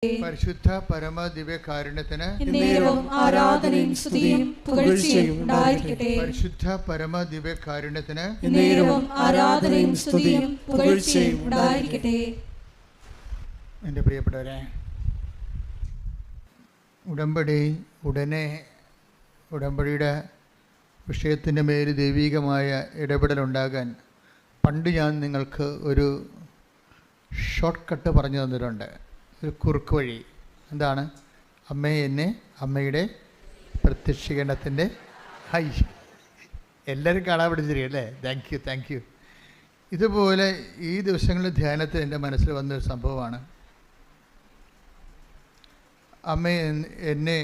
പരിശുദ്ധ പരമ ദിവ്യകാരുണ്യത്തിന് ആരാധനയും സ്തുതിയും പുകഴ്ചയും ഉണ്ടായിരിക്കട്ടെ. പരിശുദ്ധ പരമ ദിവ്യകാരുണ്യത്തിന് ആരാധനയും സ്തുതിയും പുകഴ്ചയും ഉണ്ടായിരിക്കട്ടെ. എൻ്റെ പ്രിയപ്പെട്ടവരെ, ഉടമ്പടിയുടെ വിഷയത്തിൻ്റെ മേൽ ദൈവികമായ ഇടപെടലുണ്ടാകാൻ പണ്ട് ഞാൻ നിങ്ങൾക്ക് ഒരു ഷോർട്ട് കട്ട് പറഞ്ഞു തന്നിട്ടുണ്ട്, ഒരു കുറുക്ക് വഴി. എന്താണ്? അമ്മയെ എന്നെ അമ്മയുടെ പ്രത്യക്ഷീകരണത്തിൻ്റെ എല്ലാവരും കാണാൻ പഠിച്ചിരിക്കും അല്ലേ? Thank you. ഇതുപോലെ ഈ ദിവസങ്ങളിൽ ധ്യാനത്തിൽ എൻ്റെ മനസ്സിൽ വന്നൊരു സംഭവമാണ്. അമ്മ എന്നെ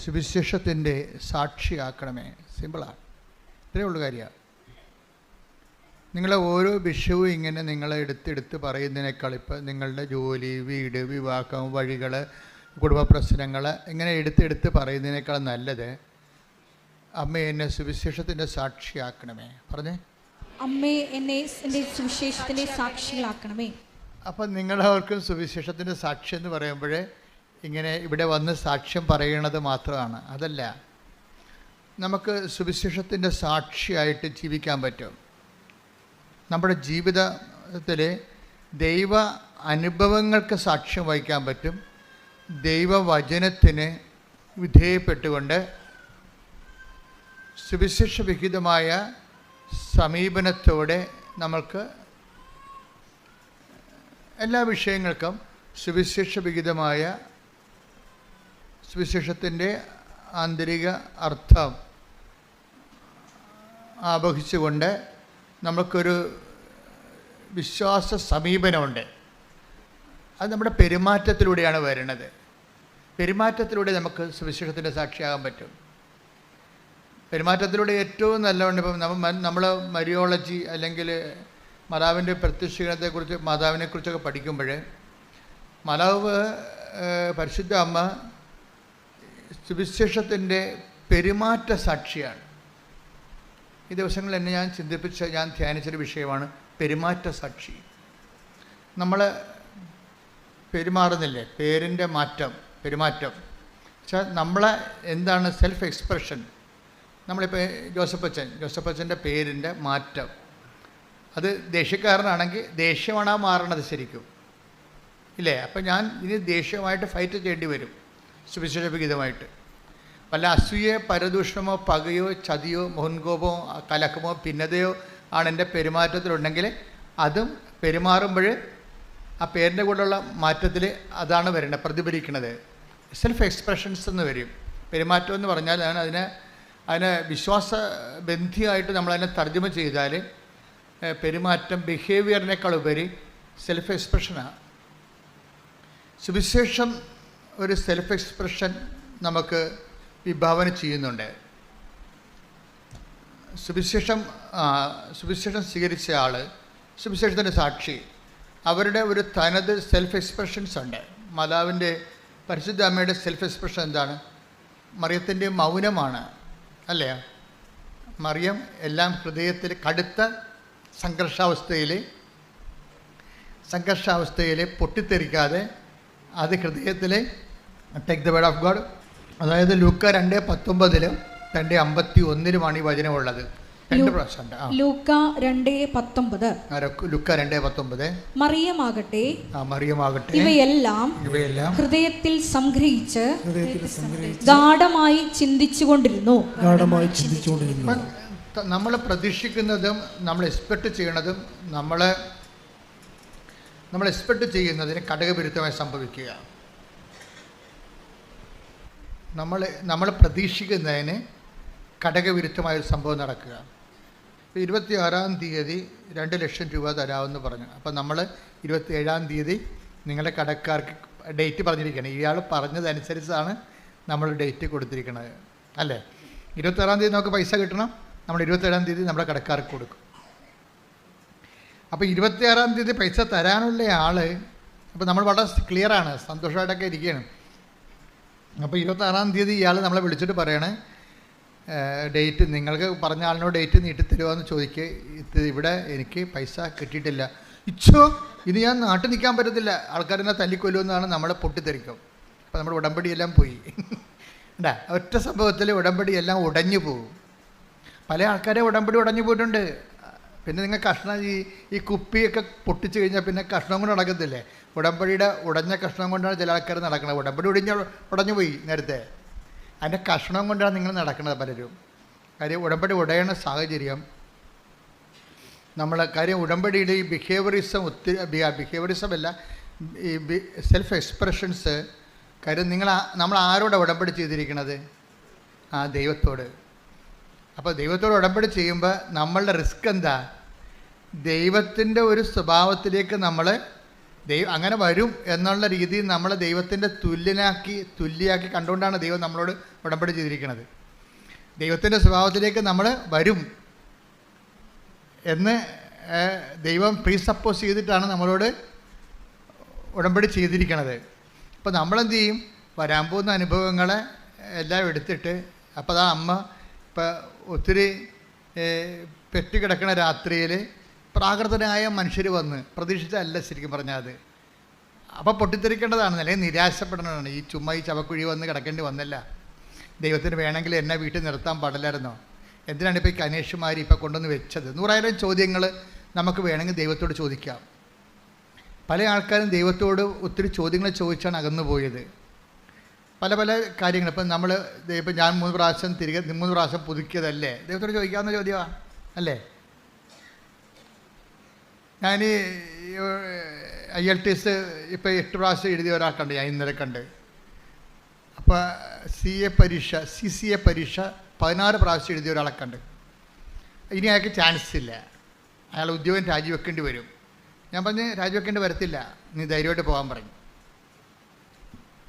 സുവിശേഷത്തിൻ്റെ സാക്ഷിയാക്കണമേ. സിമ്പിളാണ്, ഇത്രയേ ഉള്ളൂ കാര്യമാണ്. നിങ്ങളെ ഓരോ വിഷയവും ഇങ്ങനെ നിങ്ങളെ എടുത്തെടുത്ത് പറയുന്നതിനേക്കാൾ ഇപ്പം നിങ്ങളുടെ ജോലി, വീട്, വിവാഹം, വഴികൾ, കുടുംബ പ്രശ്നങ്ങൾ ഇങ്ങനെ എടുത്തെടുത്ത് പറയുന്നതിനേക്കാൾ നല്ലത് അമ്മ എന്നെ സുവിശേഷത്തിൻ്റെ സാക്ഷിയാക്കണമേ. പറഞ്ഞേ, അമ്മേ എന്നെ എൻ്റെ സുവിശേഷത്തിൻ്റെ സാക്ഷികളാക്കണമേ. അപ്പം നിങ്ങളവർക്കും സുവിശേഷത്തിൻ്റെ സാക്ഷി എന്ന് പറയുമ്പോൾ ഇങ്ങനെ ഇവിടെ വന്ന് സാക്ഷ്യം പറയണത് മാത്രമാണ്. അതല്ല, നമുക്ക് സുവിശേഷത്തിൻ്റെ സാക്ഷിയായിട്ട് ജീവിക്കാൻ പറ്റും. നമ്മുടെ ജീവിതത്തിൽ ദൈവ അനുഭവങ്ങൾക്ക് സാക്ഷ്യം വഹിക്കാൻ പറ്റും. ദൈവവചനത്തിന് വിധേയപ്പെട്ടുകൊണ്ട് സുവിശേഷവിഹിതമായ സമീപനത്തോടെ നമുക്ക് എല്ലാ വിഷയങ്ങൾക്കും സുവിശേഷവിഹിതമായ സുവിശേഷത്തിൻ്റെ ആന്തരിക അർത്ഥം ആവഹിച്ചുകൊണ്ട് നമുക്കൊരു വിശ്വാസ സമീപനമുണ്ട്. അത് നമ്മുടെ പെരുമാറ്റത്തിലൂടെയാണ് വരുന്നത്. പെരുമാറ്റത്തിലൂടെ നമുക്ക് സുവിശേഷത്തിൻ്റെ സാക്ഷിയാകാൻ പറ്റും. പെരുമാറ്റത്തിലൂടെ ഏറ്റവും നല്ലതുണ്ട്. ഇപ്പം നമ്മൾ മരിയോളജി അല്ലെങ്കിൽ മാതാവിൻ്റെ പ്രത്യക്ഷീകരണത്തെക്കുറിച്ച്, മാതാവിനെക്കുറിച്ചൊക്കെ പഠിക്കുമ്പോൾ മാതാവ് പരിശുദ്ധ അമ്മ സുവിശേഷത്തിൻ്റെ പെരുമാറ്റ സാക്ഷിയാണ്. ഈ ദിവസങ്ങളിൽ എന്നെ ഞാൻ ധ്യാനിച്ചൊരു വിഷയമാണ് പെരുമാറ്റ സാക്ഷി. നമ്മൾ പെരുമാറുന്നില്ലേ, പേരിൻ്റെ പെരുമാറ്റം പക്ഷേ നമ്മളെ എന്താണ് സെൽഫ് എക്സ്പ്രഷൻ. നമ്മളിപ്പോൾ ജോസഫച്ചൻ്റെ പേരിൻ്റെ മാറ്റം, അത് ദേഷ്യക്കാരനാണെങ്കിൽ ദേഷ്യമാണ് മാറണത് ശരിക്കും ഇല്ലേ? അപ്പം ഞാൻ ഇനി ദേഷ്യമായിട്ട് ഫൈറ്റ് ചെയ്യേണ്ടി വരും സുവിശേഷവിഹിതമായിട്ട്. വല്ല അസൂയ, പരദൂഷണമോ, പകയോ, ചതിയോ, മുൻകോപമോ, കലക്കമോ, ഭിന്നതയോ ആണ് എൻ്റെ പെരുമാറ്റത്തിലുണ്ടെങ്കിൽ അതും പെരുമാറുമ്പോൾ ആ പേരിൻ്റെ കൂടെയുള്ള മാറ്റത്തിൽ അതാണ് വരേണ്ടത്, പ്രതിഫലിക്കുന്നത്. സെൽഫ് എക്സ്പ്രഷൻസ് എന്ന് വരും. പെരുമാറ്റം എന്ന് പറഞ്ഞാൽ അതിനെ വിശ്വാസബന്ധിയായിട്ട് നമ്മളതിനെ തർജ്ജമ ചെയ്താൽ പെരുമാറ്റം ബിഹേവിയറിനേക്കാൾ ഉപരി സെൽഫ് എക്സ്പ്രഷനാണ്. സുവിശേഷം ഒരു സെൽഫ് എക്സ്പ്രഷൻ നമുക്ക് വിഭാവന ചെയ്യുന്നുണ്ട്. സുവിശേഷം സ്വീകരിച്ച ആൾ, സുവിശേഷത്തിൻ്റെ സാക്ഷി, അവരുടെ ഒരു തനത് സെൽഫ് എക്സ്പ്രഷൻസ് ഉണ്ട്. മാതാവിൻ്റെ പരിശുദ്ധ അമ്മയുടെ സെൽഫ് എക്സ്പ്രഷൻ എന്താണ്? മറിയത്തിൻ്റെ മൗനമാണ് അല്ലേ? മറിയം എല്ലാം ഹൃദയത്തിൽ കടുത്ത സംഘർഷാവസ്ഥയിൽ പൊട്ടിത്തെറിക്കാതെ അത് ഹൃദയത്തിൽ take the word of God. അതായത് ലൂക്ക 2:19 2:51 ഈ വചനമുള്ളത്. 2 പ്രാവശ്യമുണ്ട്. ലൂക്ക 2:19 മറിയമാകട്ടെ ഇവയെല്ലാം ഹൃദയത്തിൽ സംഗ്രഹിച്ച് ഗാഢമായി ചിന്തിച്ചുകൊണ്ടിരുന്നു. നമ്മൾ പ്രതീക്ഷിക്കുന്നതും നമ്മൾ എക്സ്പെക്റ്റ് ചെയ്യണതും നമ്മൾ എക്സ്പെക്റ്റ് ചെയ്യുന്നതിന് ഘടകവിരുദ്ധമായി സംഭവിക്കുക. നമ്മൾ പ്രതീക്ഷിക്കുന്നതിന് ഘടകവിരുദ്ധമായൊരു സംഭവം നടക്കുക. 26-ാം തീയതി 2 ലക്ഷം രൂപ തരാമെന്ന് പറഞ്ഞു. അപ്പം നമ്മൾ 27-ാം തീയതി നിങ്ങളുടെ കടക്കാർക്ക് ഡേറ്റ് പറഞ്ഞിരിക്കുകയാണ്. ഇയാൾ പറഞ്ഞതനുസരിച്ചാണ് നമ്മൾ ഡേറ്റ് കൊടുത്തിരിക്കുന്നത് അല്ലേ? 26-ാം തീയതി നമുക്ക് പൈസ കിട്ടണം. നമ്മൾ 27-ാം തീയതി നമ്മുടെ കടക്കാർക്ക് കൊടുക്കും. അപ്പോൾ 26-ാം തീയതി പൈസ തരാനുള്ള ആൾ, അപ്പോൾ നമ്മൾ വളരെ ക്ലിയറാണ്, സന്തോഷമായിട്ടൊക്കെ ഇരിക്കുകയാണ്. അപ്പോൾ 26-ാം തീയതി ഇയാൾ നമ്മളെ വിളിച്ചിട്ട് പറയണേ, ഡേറ്റ് നിങ്ങൾക്ക് പറഞ്ഞ ആളിനോട് ഡേറ്റ് നീട്ടിത്തരുമോ എന്ന് ചോദിക്കുക. ഇവിടെ എനിക്ക് പൈസ കിട്ടിയിട്ടില്ല. ഇച്ചോ ഇത് ഞാൻ നാട്ടിൽ നിൽക്കാൻ പറ്റത്തില്ല, ആൾക്കാരെന്നെ തല്ലിക്കൊല്ലുമെന്നാണ് നമ്മളെ പൊട്ടിത്തെറിക്കും. അപ്പോൾ നമ്മുടെ ഉടമ്പടിയെല്ലാം പോയി. ഉണ്ടാ ഒറ്റ സംഭവത്തിൽ ഉടമ്പടിയെല്ലാം ഉടഞ്ഞു പോകും. പല ആൾക്കാരെ ഉടമ്പടി ഉടഞ്ഞു പോയിട്ടുണ്ട്. പിന്നെ നിങ്ങൾ കഷ്ണം ഈ കുപ്പിയൊക്കെ പൊട്ടിച്ച് കഴിഞ്ഞാൽ പിന്നെ കഷ്ണം കൊണ്ട് നടക്കത്തില്ലേ? ഉടമ്പടിയുടെ ഉടഞ്ഞ കഷ്ണം കൊണ്ടാണ് ചില ആൾക്കാർ നടക്കുന്നത്. ഉടമ്പടി ഉടഞ്ഞു പോയി നേരത്തെ, അതിൻ്റെ കഷ്ണം കൊണ്ടാണ് നിങ്ങൾ നടക്കുന്നത് പലരും. കാര്യം ഉടമ്പടി ഉടയണ സാഹചര്യം കാര്യം ഉടമ്പടിയുടെ ഈ ബിഹേവിയറിസം ഒത്തിരി ബിഹേവിയറിസം അല്ല, ഈ സെൽഫ് എക്സ്പ്രഷൻസ്. കാര്യം നമ്മൾ ആരോടെ ഉടമ്പടി ചെയ്തിരിക്കുന്നത്? ദൈവത്തോട്. അപ്പോൾ ദൈവത്തോട് ഉടമ്പടി ചെയ്യുമ്പോൾ നമ്മളുടെ റിസ്ക് എന്താ? ദൈവത്തിൻ്റെ ഒരു സ്വഭാവത്തിലേക്ക് നമ്മൾ അങ്ങനെ വരും എന്നുള്ള രീതിയിൽ നമ്മൾ ദൈവത്തിൻ്റെ തുല്യയാക്കി കണ്ടുകൊണ്ടാണ് ദൈവം നമ്മളോട് ഉടമ്പടി ചെയ്തിരിക്കുന്നത്. ദൈവത്തിൻ്റെ സ്വഭാവത്തിലേക്ക് നമ്മൾ വരും എന്ന് ദൈവം പ്രീസപ്പോസ് ചെയ്തിട്ടാണ് നമ്മളോട് ഉടമ്പടി ചെയ്തിരിക്കുന്നത്. അപ്പോൾ നമ്മളെന്ത് ചെയ്യും? വരാൻ പോകുന്ന അനുഭവങ്ങളെ എല്ലാം എടുത്തിട്ട്, അപ്പോൾ അമ്മ ഇപ്പോൾ ഒത്തിരി പെറ്റുകിടക്കുന്ന രാത്രിയിൽ പ്രാകൃതനായ മനുഷ്യർ വന്ന് പ്രതീക്ഷിച്ചല്ല ശരിക്കും പറഞ്ഞാൽ അത്. അപ്പോൾ പൊട്ടിത്തെറിക്കേണ്ടതാണ്, അല്ലെങ്കിൽ നിരാശപ്പെടേണ്ടതാണ്. ഈ ചുമ്മാ ഈ ചവക്കുഴി വന്ന് കിടക്കേണ്ടി വന്നല്ല. ദൈവത്തിന് വേണമെങ്കിൽ എന്നെ വീട്ടിൽ നിർത്താൻ പാടില്ലായിരുന്നോ? എന്തിനാണ് ഇപ്പോൾ ഈ കനേഷുമാരി ഇപ്പോൾ കൊണ്ടുവന്ന് വെച്ചത്? 100,000 ചോദ്യങ്ങൾ നമുക്ക് വേണമെങ്കിൽ ദൈവത്തോട് ചോദിക്കാം. പല ആൾക്കാരും ദൈവത്തോട് ഒത്തിരി ചോദ്യങ്ങൾ ചോദിച്ചാണ് അകന്നു പോയത്. പല കാര്യങ്ങൾ. ഇപ്പം ഞാൻ 3 പ്രാവശ്യം പുതുക്കിയതല്ലേ? ദൈവത്തോട് ചോദിക്കാവുന്ന ചോദ്യമാണ് അല്ലേ? ഞാൻ IELTS ഇപ്പോൾ 8 പ്രാവശ്യം എഴുതിയ ഒരാൾക്കുണ്ട്, ഞാൻ ഇന്നലെ കണ്ട്. അപ്പോൾ CCA പരീക്ഷ 16 പ്രാവശ്യം എഴുതിയ ഒരാളെ കണ്ട്. ഇനി അയാൾക്ക് ചാൻസ് ഇല്ല, അയാൾ ഉദ്യോഗം രാജിവെക്കേണ്ടി വരും. ഞാൻ പറഞ്ഞ് രാജിവെക്കേണ്ടി വരത്തില്ല, നീ ധൈര്യമായിട്ട് പോകാൻ പറഞ്ഞു.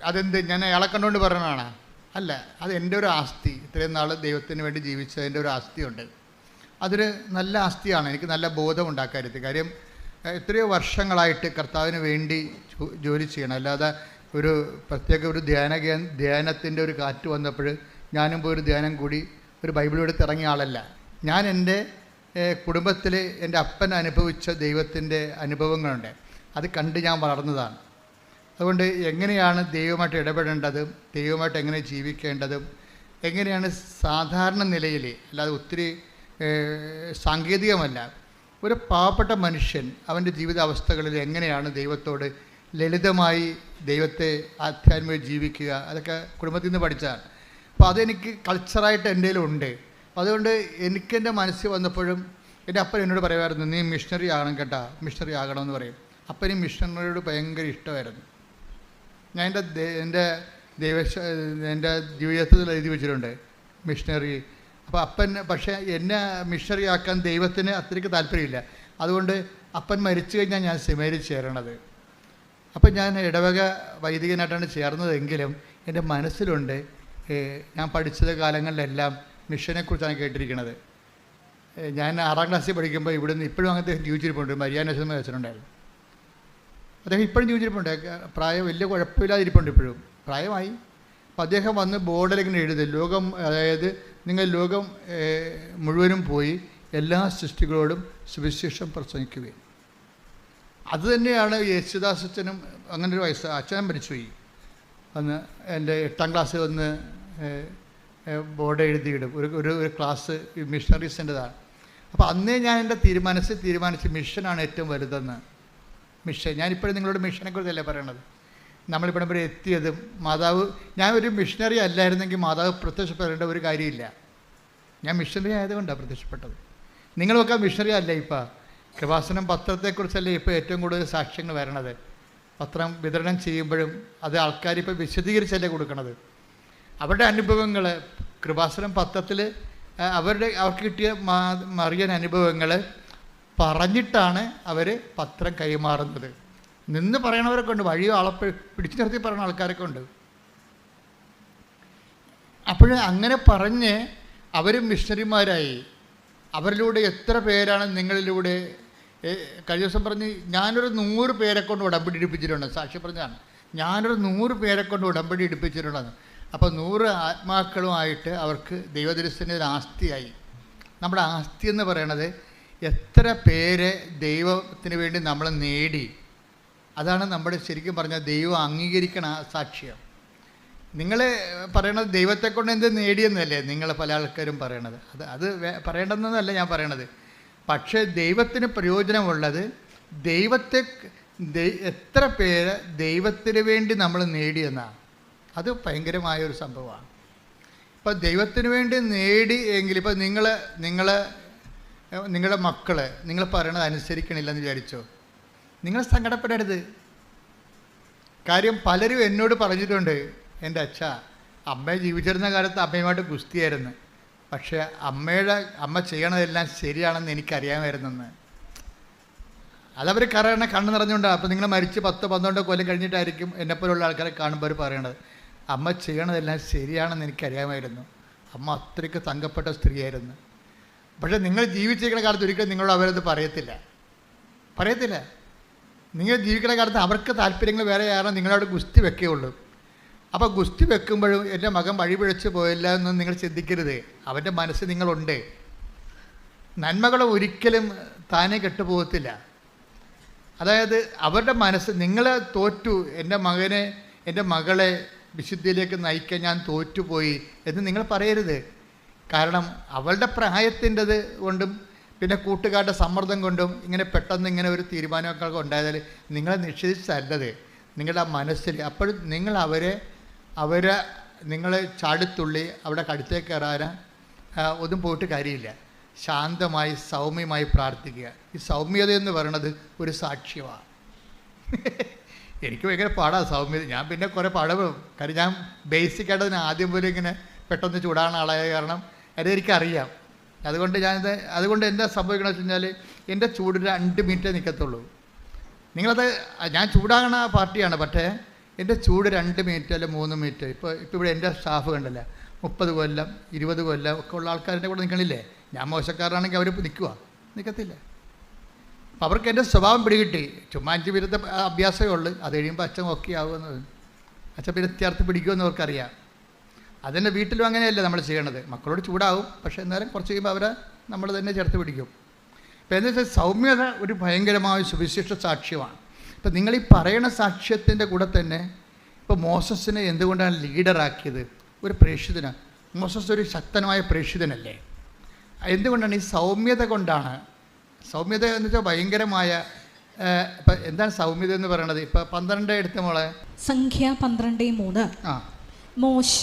അതെന്ത് ഞാൻ അയാളെ കണ്ടുകൊണ്ട് പറയണതാണ്? അല്ല, അത് എൻ്റെ ഒരു ആസ്തി. ഇത്രയും നാൾ ദൈവത്തിന് വേണ്ടി ജീവിച്ചതിൻ്റെ ഒരു ആസ്തിയുണ്ട്. അതൊരു നല്ല ആസ്തിയാണ്. എനിക്ക് നല്ല ബോധമുണ്ടാക്കരുത്. കാര്യം എത്രയോ വർഷങ്ങളായിട്ട് കർത്താവിന് വേണ്ടി ജോലി ചെയ്യണം. അല്ലാതെ ഒരു പ്രത്യേക ഒരു ധ്യാനത്തിൻ്റെ ഒരു കാറ്റ് വന്നപ്പോൾ ഞാനും പോയി ഒരു ധ്യാനം കൂടി ഒരു ബൈബിൾ എടുത്ത് ഇറങ്ങിയ ആളല്ല. ഞാൻ എൻ്റെ കുടുംബത്തിൽ എൻ്റെ അപ്പൻ അനുഭവിച്ച ദൈവത്തിൻ്റെ അനുഭവങ്ങളുണ്ട്, അത് കണ്ട് ഞാൻ വളർന്നതാണ്. അതുകൊണ്ട് എങ്ങനെയാണ് ദൈവമായിട്ട് ഇടപെടേണ്ടതും ദൈവമായിട്ട് എങ്ങനെ ജീവിക്കേണ്ടതും എങ്ങനെയാണ് സാധാരണ നിലയിൽ, അല്ലാതെ ഒത്തിരി സാങ്കേതികമല്ല, ഒരു പാവപ്പെട്ട മനുഷ്യൻ അവൻ്റെ ജീവിതാവസ്ഥകളിൽ എങ്ങനെയാണ് ദൈവത്തോട് ലളിതമായി ദൈവത്തെ ആധ്യാത്മികമായി ജീവിക്കുക, അതൊക്കെ കുടുംബത്തിൽ നിന്ന് പഠിച്ചതാണ്. അപ്പോൾ അതെനിക്ക് കൾച്ചറായിട്ട് എൻ്റെ ഉണ്ട്. അതുകൊണ്ട് എനിക്കെൻ്റെ മനസ്സിൽ വന്നപ്പോഴും എൻ്റെ അപ്പൻ എന്നോട് പറയുമായിരുന്നു, നീ മിഷണറി ആകണം കേട്ടോ, മിഷണറി ആകണമെന്ന് പറയും. അപ്പന് മിഷണറിയോട് ഭയങ്കര ഇഷ്ടമായിരുന്നു. ഞാൻ എൻ്റെ ജീവിതത്തിൽ എഴുതി വെച്ചിട്ടുണ്ട് മിഷണറി. അപ്പോൾ അപ്പൻ പക്ഷേ എന്നെ മിഷണറി ആക്കാൻ ദൈവത്തിന് അത്രയ്ക്ക് താല്പര്യമില്ല. അതുകൊണ്ട് അപ്പൻ മരിച്ചു കഴിഞ്ഞാൽ ഞാൻ സെമിനാരിൽ ചേരണത്. അപ്പം ഞാൻ ഇടവക വൈദികനായിട്ടാണ് ചേർന്നതെങ്കിലും എൻ്റെ മനസ്സിലുണ്ട്, ഞാൻ പഠിച്ചത് കാലങ്ങളിലെല്ലാം മിഷനെക്കുറിച്ചാണ് കേട്ടിരിക്കുന്നത്. ഞാൻ 6ാം ക്ലാസ്സിൽ പഠിക്കുമ്പോൾ ഇവിടുന്ന് ഇപ്പോഴും അങ്ങനത്തെ ജീവിച്ചിരിപ്പുണ്ട്. മരിയാനേശ്വരം വെച്ചിട്ടുണ്ടായിരുന്നു. അദ്ദേഹം ഇപ്പോഴും ജീവിച്ചിരിപ്പുണ്ട്. പ്രായം വലിയ കുഴപ്പമില്ലാതിരിപ്പുണ്ട് ഇപ്പോഴും, പ്രായമായി. അപ്പം അദ്ദേഹം വന്ന് ബോർഡിലിങ്ങനെ എഴുതും, ലോകം, അതായത് നിങ്ങൾ ലോകം മുഴുവനും പോയി എല്ലാ സൃഷ്ടികളോടും സുവിശേഷം പ്രസംഗിക്കുകയും. അതുതന്നെയാണ് യേശുദാസ് അച്ഛനും അങ്ങനെ ഒരു വയസ്സ്. അച്ഛനും മരിച്ചുപോയി. വന്ന് എൻ്റെ 8ാം ക്ലാസ്സിൽ വന്ന് ബോർഡ് എഴുതിയിടും. ഒരു ക്ലാസ് മിഷണറീസിൻ്റെതാണ്. അപ്പോൾ അന്നേ ഞാൻ എൻ്റെ തീരുമാനിച്ച് മിഷനാണ് ഏറ്റവും വലുതെന്ന്. മിഷൻ, ഞാനിപ്പോഴും നിങ്ങളോട് മിഷനെക്കുറിച്ചല്ലേ പറയണത്. നമ്മളിവിടെ വരെ എത്തിയതും മാതാവ്, ഞാൻ ഒരു മിഷണറി അല്ലായിരുന്നെങ്കിൽ മാതാവ് പ്രത്യക്ഷപ്പെടേണ്ട ഒരു കാര്യമില്ല. ഞാൻ മിഷണറി ആയതുകൊണ്ടാണ് പ്രത്യക്ഷപ്പെട്ടത്. നിങ്ങളൊക്കെ മിഷണറി അല്ല. ഇപ്പോൾ കൃപാസനം പത്രത്തെക്കുറിച്ചല്ലേ ഇപ്പോൾ ഏറ്റവും കൂടുതൽ സാക്ഷ്യങ്ങൾ വരണത്. പത്രം വിതരണം ചെയ്യുമ്പോഴും അത് ആൾക്കാരിപ്പോൾ വിശദീകരിച്ചല്ലേ കൊടുക്കണത്. അവരുടെ അനുഭവങ്ങൾ കൃപാസനം പത്രത്തിൽ അവർക്ക് കിട്ടിയ മറിയൻ അനുഭവങ്ങൾ പറഞ്ഞിട്ടാണ് അവർ പത്രം കൈമാറുന്നത്. നിന്ന് പറയണവരൊക്കെ ഉണ്ട്, വഴി ആളെ പിടിച്ചു നിർത്തി പറയുന്ന ആൾക്കാരൊക്കെ ഉണ്ട്. അപ്പോൾ അങ്ങനെ പറഞ്ഞ് അവർ മിഷണറിമാരായി. അവരിലൂടെ എത്ര പേരാണ് നിങ്ങളിലൂടെ കഴിഞ്ഞ ദിവസം പറഞ്ഞ് ഞാനൊരു 100 പേരെ കൊണ്ട് ഉടമ്പടി എടുപ്പിച്ചിട്ടുണ്ട്. സാക്ഷി പറഞ്ഞതാണ്, ഞാനൊരു 100 പേരെ കൊണ്ട് ഉടമ്പടി എടുപ്പിച്ചിട്ടുണ്ടെന്ന്. അപ്പോൾ 100 ആത്മാക്കളുമായിട്ട് അവർക്ക് ദൈവദർശന ഒരു ആസ്തിയായി. നമ്മുടെ ആസ്തി എന്ന് പറയണത് എത്ര എത്ര പേര് ദൈവത്തിന് വേണ്ടി നമ്മൾ നേടി. അതാണ് നമ്മൾ ശരിക്കും പറഞ്ഞാൽ ദൈവം അംഗീകരിക്കണ സാക്ഷ്യം. നിങ്ങൾ പറയണത് ദൈവത്തെ കൊണ്ട് എന്ത് നേടിയെന്നല്ലേ നിങ്ങൾ പല ആൾക്കാരും പറയണത്. അത് പറയേണ്ടതെന്നല്ല ഞാൻ പറയണത്. പക്ഷേ ദൈവത്തിന് പ്രയോജനമുള്ളത് എത്ര പേര് ദൈവത്തിന് വേണ്ടി നമ്മൾ നേടിയെന്നാണ്. അത് ഭയങ്കരമായൊരു സംഭവമാണ്. ഇപ്പോൾ ദൈവത്തിന് വേണ്ടി നേടി എങ്കിൽ ഇപ്പോൾ നിങ്ങളുടെ മക്കൾ നിങ്ങൾ പറയണത് അനുസരിക്കണില്ലെന്ന് വിചാരിച്ചോ, നിങ്ങൾ സങ്കടപ്പെടരുത്. കാര്യം പലരും എന്നോട് പറഞ്ഞിട്ടുണ്ട്, എൻ്റെ അച്ഛ, അമ്മ ജീവിച്ചിരുന്ന കാലത്ത് അമ്മയുമായിട്ട് ഗുസ്തിയായിരുന്നു, പക്ഷേ അമ്മ ചെയ്യണതെല്ലാം ശരിയാണെന്ന് എനിക്കറിയാമായിരുന്നെന്ന്. അതവർ കണ്ണ് നിറഞ്ഞുകൊണ്ടാണ്. അപ്പോൾ നിങ്ങൾ മരിച്ച് 10-12 കൊല്ലം കഴിഞ്ഞിട്ടായിരിക്കും എന്നെപ്പോലുള്ള ആൾക്കാരെ കാണുമ്പോൾ അവർ പറയണത്, അമ്മ ചെയ്യണതെല്ലാം ശരിയാണെന്ന് എനിക്കറിയാമായിരുന്നു, അമ്മ അത്രയ്ക്ക് തങ്കപ്പെട്ട സ്ത്രീയായിരുന്നു. പക്ഷേ നിങ്ങൾ ജീവിച്ചിരിക്കുന്ന കാലത്ത് ഒരിക്കലും നിങ്ങളോട് അവരത് പറയത്തില്ല. നിങ്ങൾ ജീവിക്കുന്ന കാലത്ത് അവർക്ക് താല്പര്യങ്ങൾ വേറെ ആരും നിങ്ങളവിടെ ഗുസ്തി വെക്കുകയുള്ളൂ. അപ്പോൾ ഗുസ്തി വെക്കുമ്പോഴും എൻ്റെ മകൻ വഴിപിഴച്ച് പോയില്ല എന്നൊന്നും നിങ്ങൾ ചിന്തിക്കരുത്. അവൻ്റെ മനസ്സ് നിങ്ങളുണ്ട്. നന്മകൾ ഒരിക്കലും താനേ കെട്ടുപോകത്തില്ല. അതായത് അവരുടെ മനസ്സ്, നിങ്ങൾ തോറ്റു, എൻ്റെ മകളെ വിശുദ്ധിയിലേക്ക് നയിക്കാൻ ഞാൻ തോറ്റുപോയി എന്ന് നിങ്ങൾ പറയരുത്. കാരണം അവളുടെ പ്രായത്തിൻ്റെത് കൊണ്ടും പിന്നെ കൂട്ടുകാരുടെ സമ്മർദ്ദം കൊണ്ടും ഇങ്ങനെ പെട്ടെന്ന് ഇങ്ങനെ ഒരു തീരുമാനമൊക്കെ ഉണ്ടായതാൽ നിങ്ങളെ നിഷേധിച്ചല്ലത്, നിങ്ങളുടെ ആ മനസ്സിൽ. അപ്പോൾ നിങ്ങളെ ചാടിത്തുള്ളി അവിടെ കടുത്തേക്ക് കയറാൻ ഒന്നും പോയിട്ട് കാര്യമില്ല. ശാന്തമായി സൗമ്യമായി പ്രാർത്ഥിക്കുക. ഈ സൗമ്യത എന്ന് പറയുന്നത് ഒരു സാക്ഷ്യമാണ്. എനിക്ക് ഭയങ്കര പാടാണ് സൗമ്യത. ഞാൻ പിന്നെ കുറേ പാടും. കാര്യം ഞാൻ ബേസിക്കായിട്ട് അതിന് ആദ്യം പോലും ഇങ്ങനെ പെട്ടെന്ന് ചൂടാകുന്ന ആളായ കാരണം എനിക്കറിയാം. അതുകൊണ്ട് എന്താ സംഭവിക്കണമെന്ന് വെച്ച് കഴിഞ്ഞാൽ എൻ്റെ ചൂട് 2 മിനിറ്റേ നിൽക്കത്തുള്ളൂ. ഞാൻ ചൂടാകണ പാർട്ടിയാണ്, പക്ഷേ എൻ്റെ ചൂട് 2 മിനിറ്റ് അല്ല 3 മിനിറ്റ്. ഇപ്പോൾ ഇവിടെ എൻ്റെ സ്റ്റാഫ് കണ്ടല്ലേ, 30 കൊല്ലം 20 കൊല്ലം ഒക്കെ ഉള്ള ആൾക്കാരുടെ കൂടെ നിൽക്കണില്ലേ. ഞാൻ മോശക്കാരനാണെങ്കിൽ അവർ നിൽക്കത്തില്ല. അപ്പം അവർക്ക് എൻ്റെ സ്വഭാവം പിടികിട്ടി. ചുമ്മാ 5 മിനിറ്റ് അഭ്യാസമേ ഉള്ളൂ. അത് കഴിയുമ്പോൾ അച്ഛൻ ഓക്കെ ആകുമെന്നത്, അച്ഛൻ പിന്നെ ചേർത്ത് പിടിക്കുമെന്ന് അവർക്കറിയാം. അതിൻ്റെ വീട്ടിലും അങ്ങനെയല്ല നമ്മൾ ചെയ്യണത്. മക്കളോട് ചൂടാവും, പക്ഷേ എന്നാലും കുറച്ച് കഴിയുമ്പോൾ നമ്മൾ തന്നെ ചേർത്ത് പിടിക്കും. ഇപ്പം എന്താ വെച്ചാൽ സൗമ്യത ഒരു ഭയങ്കരമായ സുവിശേഷ സാക്ഷ്യമാണ്. ഇപ്പം നിങ്ങൾ ഈ പറയണ സാക്ഷ്യത്തിൻ്റെ കൂടെ തന്നെ ഇപ്പോൾ മോസസിനെ എന്തുകൊണ്ടാണ് ലീഡറാക്കിയത്? ഒരു പ്രേക്ഷിതനാണ്. മോസസ് ഒരു ശക്തനായ പ്രേക്ഷിതനല്ലേ? എന്തുകൊണ്ടാണ്? ഈ സൗമ്യത കൊണ്ടാണ്. സൗമ്യത എന്ന് വെച്ചാൽ ഭയങ്കരമായ ഇപ്പം എന്താണ് സൗമ്യത എന്ന് പറയണത്? ഇപ്പം 12 എടുത്ത മോളെ, സംഖ്യ 12:3. മോശ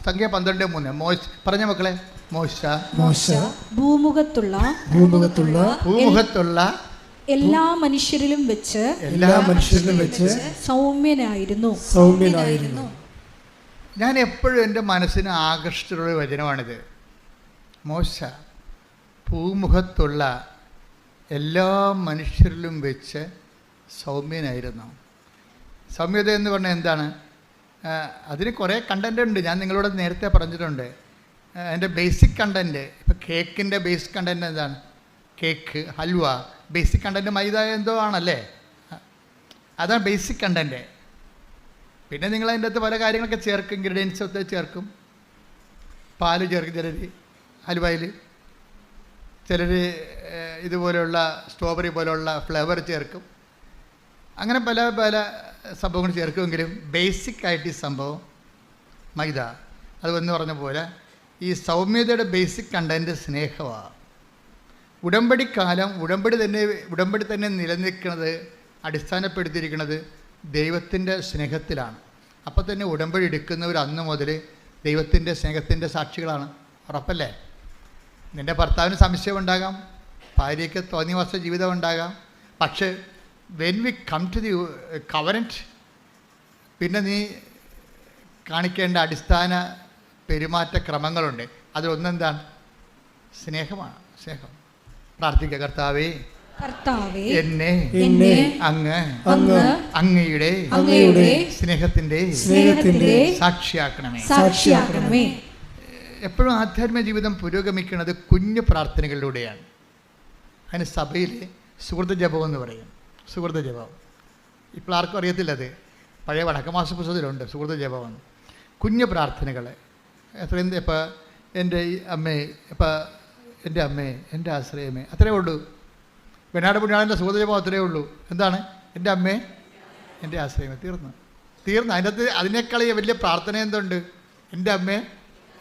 സംഖ്യ 12:3 പറഞ്ഞ മക്കളെ. മോശ ഭൂമുഖത്തുള്ള എല്ലാ മനുഷ്യരിലും വെച്ച് സൗമ്യനായിരുന്നു. ഞാൻ എപ്പോഴും എൻ്റെ മനസ്സിന് ആകർഷിച്ചിട്ടുള്ള വചനമാണിത്. മോശ ഭൂമുഖത്തുള്ള എല്ലാ മനുഷ്യരിലും വെച്ച് സൗമ്യനായിരുന്നു. സൗമ്യത എന്ന് പറഞ്ഞാൽ എന്താണ്? അതിന് കുറേ കണ്ടൻ്റ് ഉണ്ട്. ഞാൻ നിങ്ങളോട് നേരത്തെ പറഞ്ഞിട്ടുണ്ട്. അതിൻ്റെ ബേസിക് കണ്ടൻറ്റ്, ഇപ്പോൾ കേക്കിൻ്റെ ബേസിക് കണ്ടൻറ്റ് എന്താണ്? കേക്ക്, ഹൽവ, ബേസിക് കണ്ടൻറ്റ് മൈദ എന്തോ ആണല്ലേ? അതാണ് ബേസിക് കണ്ടൻറ്റ്. പിന്നെ നിങ്ങൾ അതിൻ്റെ അകത്ത് പല കാര്യങ്ങളൊക്കെ ചേർക്കും, ഇൻഗ്രീഡിയൻസ് ഒക്കെ ചേർക്കും. പാല് ചേർക്കും ചിലർ ഹൽവയിൽ, ചിലർ ഇതുപോലെയുള്ള സ്ട്രോബെറി പോലെയുള്ള ഫ്ലേവർ ചേർക്കും. അങ്ങനെ പല സംഭവങ്ങൾ ചേർക്കുമെങ്കിലും ബേസിക്കായിട്ട് ഈ സംഭവം മൈദ. അത് എന്ന് പറഞ്ഞ പോലെ ഈ സൗമ്യതയുടെ ബേസിക് കണ്ടൻറ്റ് സ്നേഹമാണ്. ഉടമ്പടി തന്നെ നിലനിൽക്കുന്നത്, അടിസ്ഥാനപ്പെടുത്തിയിരിക്കുന്നത് ദൈവത്തിൻ്റെ സ്നേഹത്തിലാണ്. അപ്പോൾ തന്നെ ഉടമ്പടി എടുക്കുന്നവർ അന്ന് മുതൽ ദൈവത്തിൻ്റെ സ്നേഹത്തിൻ്റെ സാക്ഷികളാണ്. ഉറപ്പല്ലേ? നിൻ്റെ ഭർത്താവിന് സംശയമുണ്ടാകാം, ഭാര്യയ്ക്ക് തോന്നിവാസ ജീവിതം ഉണ്ടാകാം. പക്ഷേ when we come to the covenant, പിന്നെ നീ കാണിക്കേണ്ട അടിസ്ഥാന പെരുമാറ്റ ക്രമങ്ങളുണ്ട്. അതിലൊന്നെന്താണ്? സ്നേഹമാണ്. സ്നേഹം. പ്രാർത്ഥിക്കുക. കർത്താവേ, എന്നെ അങ്ങയുടെ സ്നേഹത്തിന്റെ സാക്ഷിയാക്കണമേ. എപ്പോഴും ആധ്യാത്മിക ജീവിതം പുരോഗമിക്കുന്നത് കുഞ്ഞു പ്രാർത്ഥനകളിലൂടെയാണ്. അതിന് സഭയിൽ സുഹൃത്ത് ജപം എന്ന് പറയും. സുഹൃത്ത് ജപം ഇപ്പോൾ ആർക്കും അറിയത്തില്ലത്. പഴയ വടക്കമാസ പുസ്തകത്തിലുണ്ട് സുഹൃത്ത് ജപം. കുഞ്ഞു പ്രാർത്ഥനകൾ എത്രയും. ഇപ്പോൾ എൻ്റെ അമ്മേ, എൻ്റെ ആശ്രയമേ, അത്രയേ ഉള്ളൂ. ബെനാട് പുണ്യാളൻ്റെ സുഗതജപം അത്രയേ ഉള്ളൂ. എന്താണ്? എൻ്റെ അമ്മേ എൻ്റെ ആശ്രയമേ. തീർന്നു. അതിനകത്ത് അതിനേക്കാൾ വലിയ പ്രാർത്ഥന എന്തുണ്ട്? എൻ്റെ അമ്മേ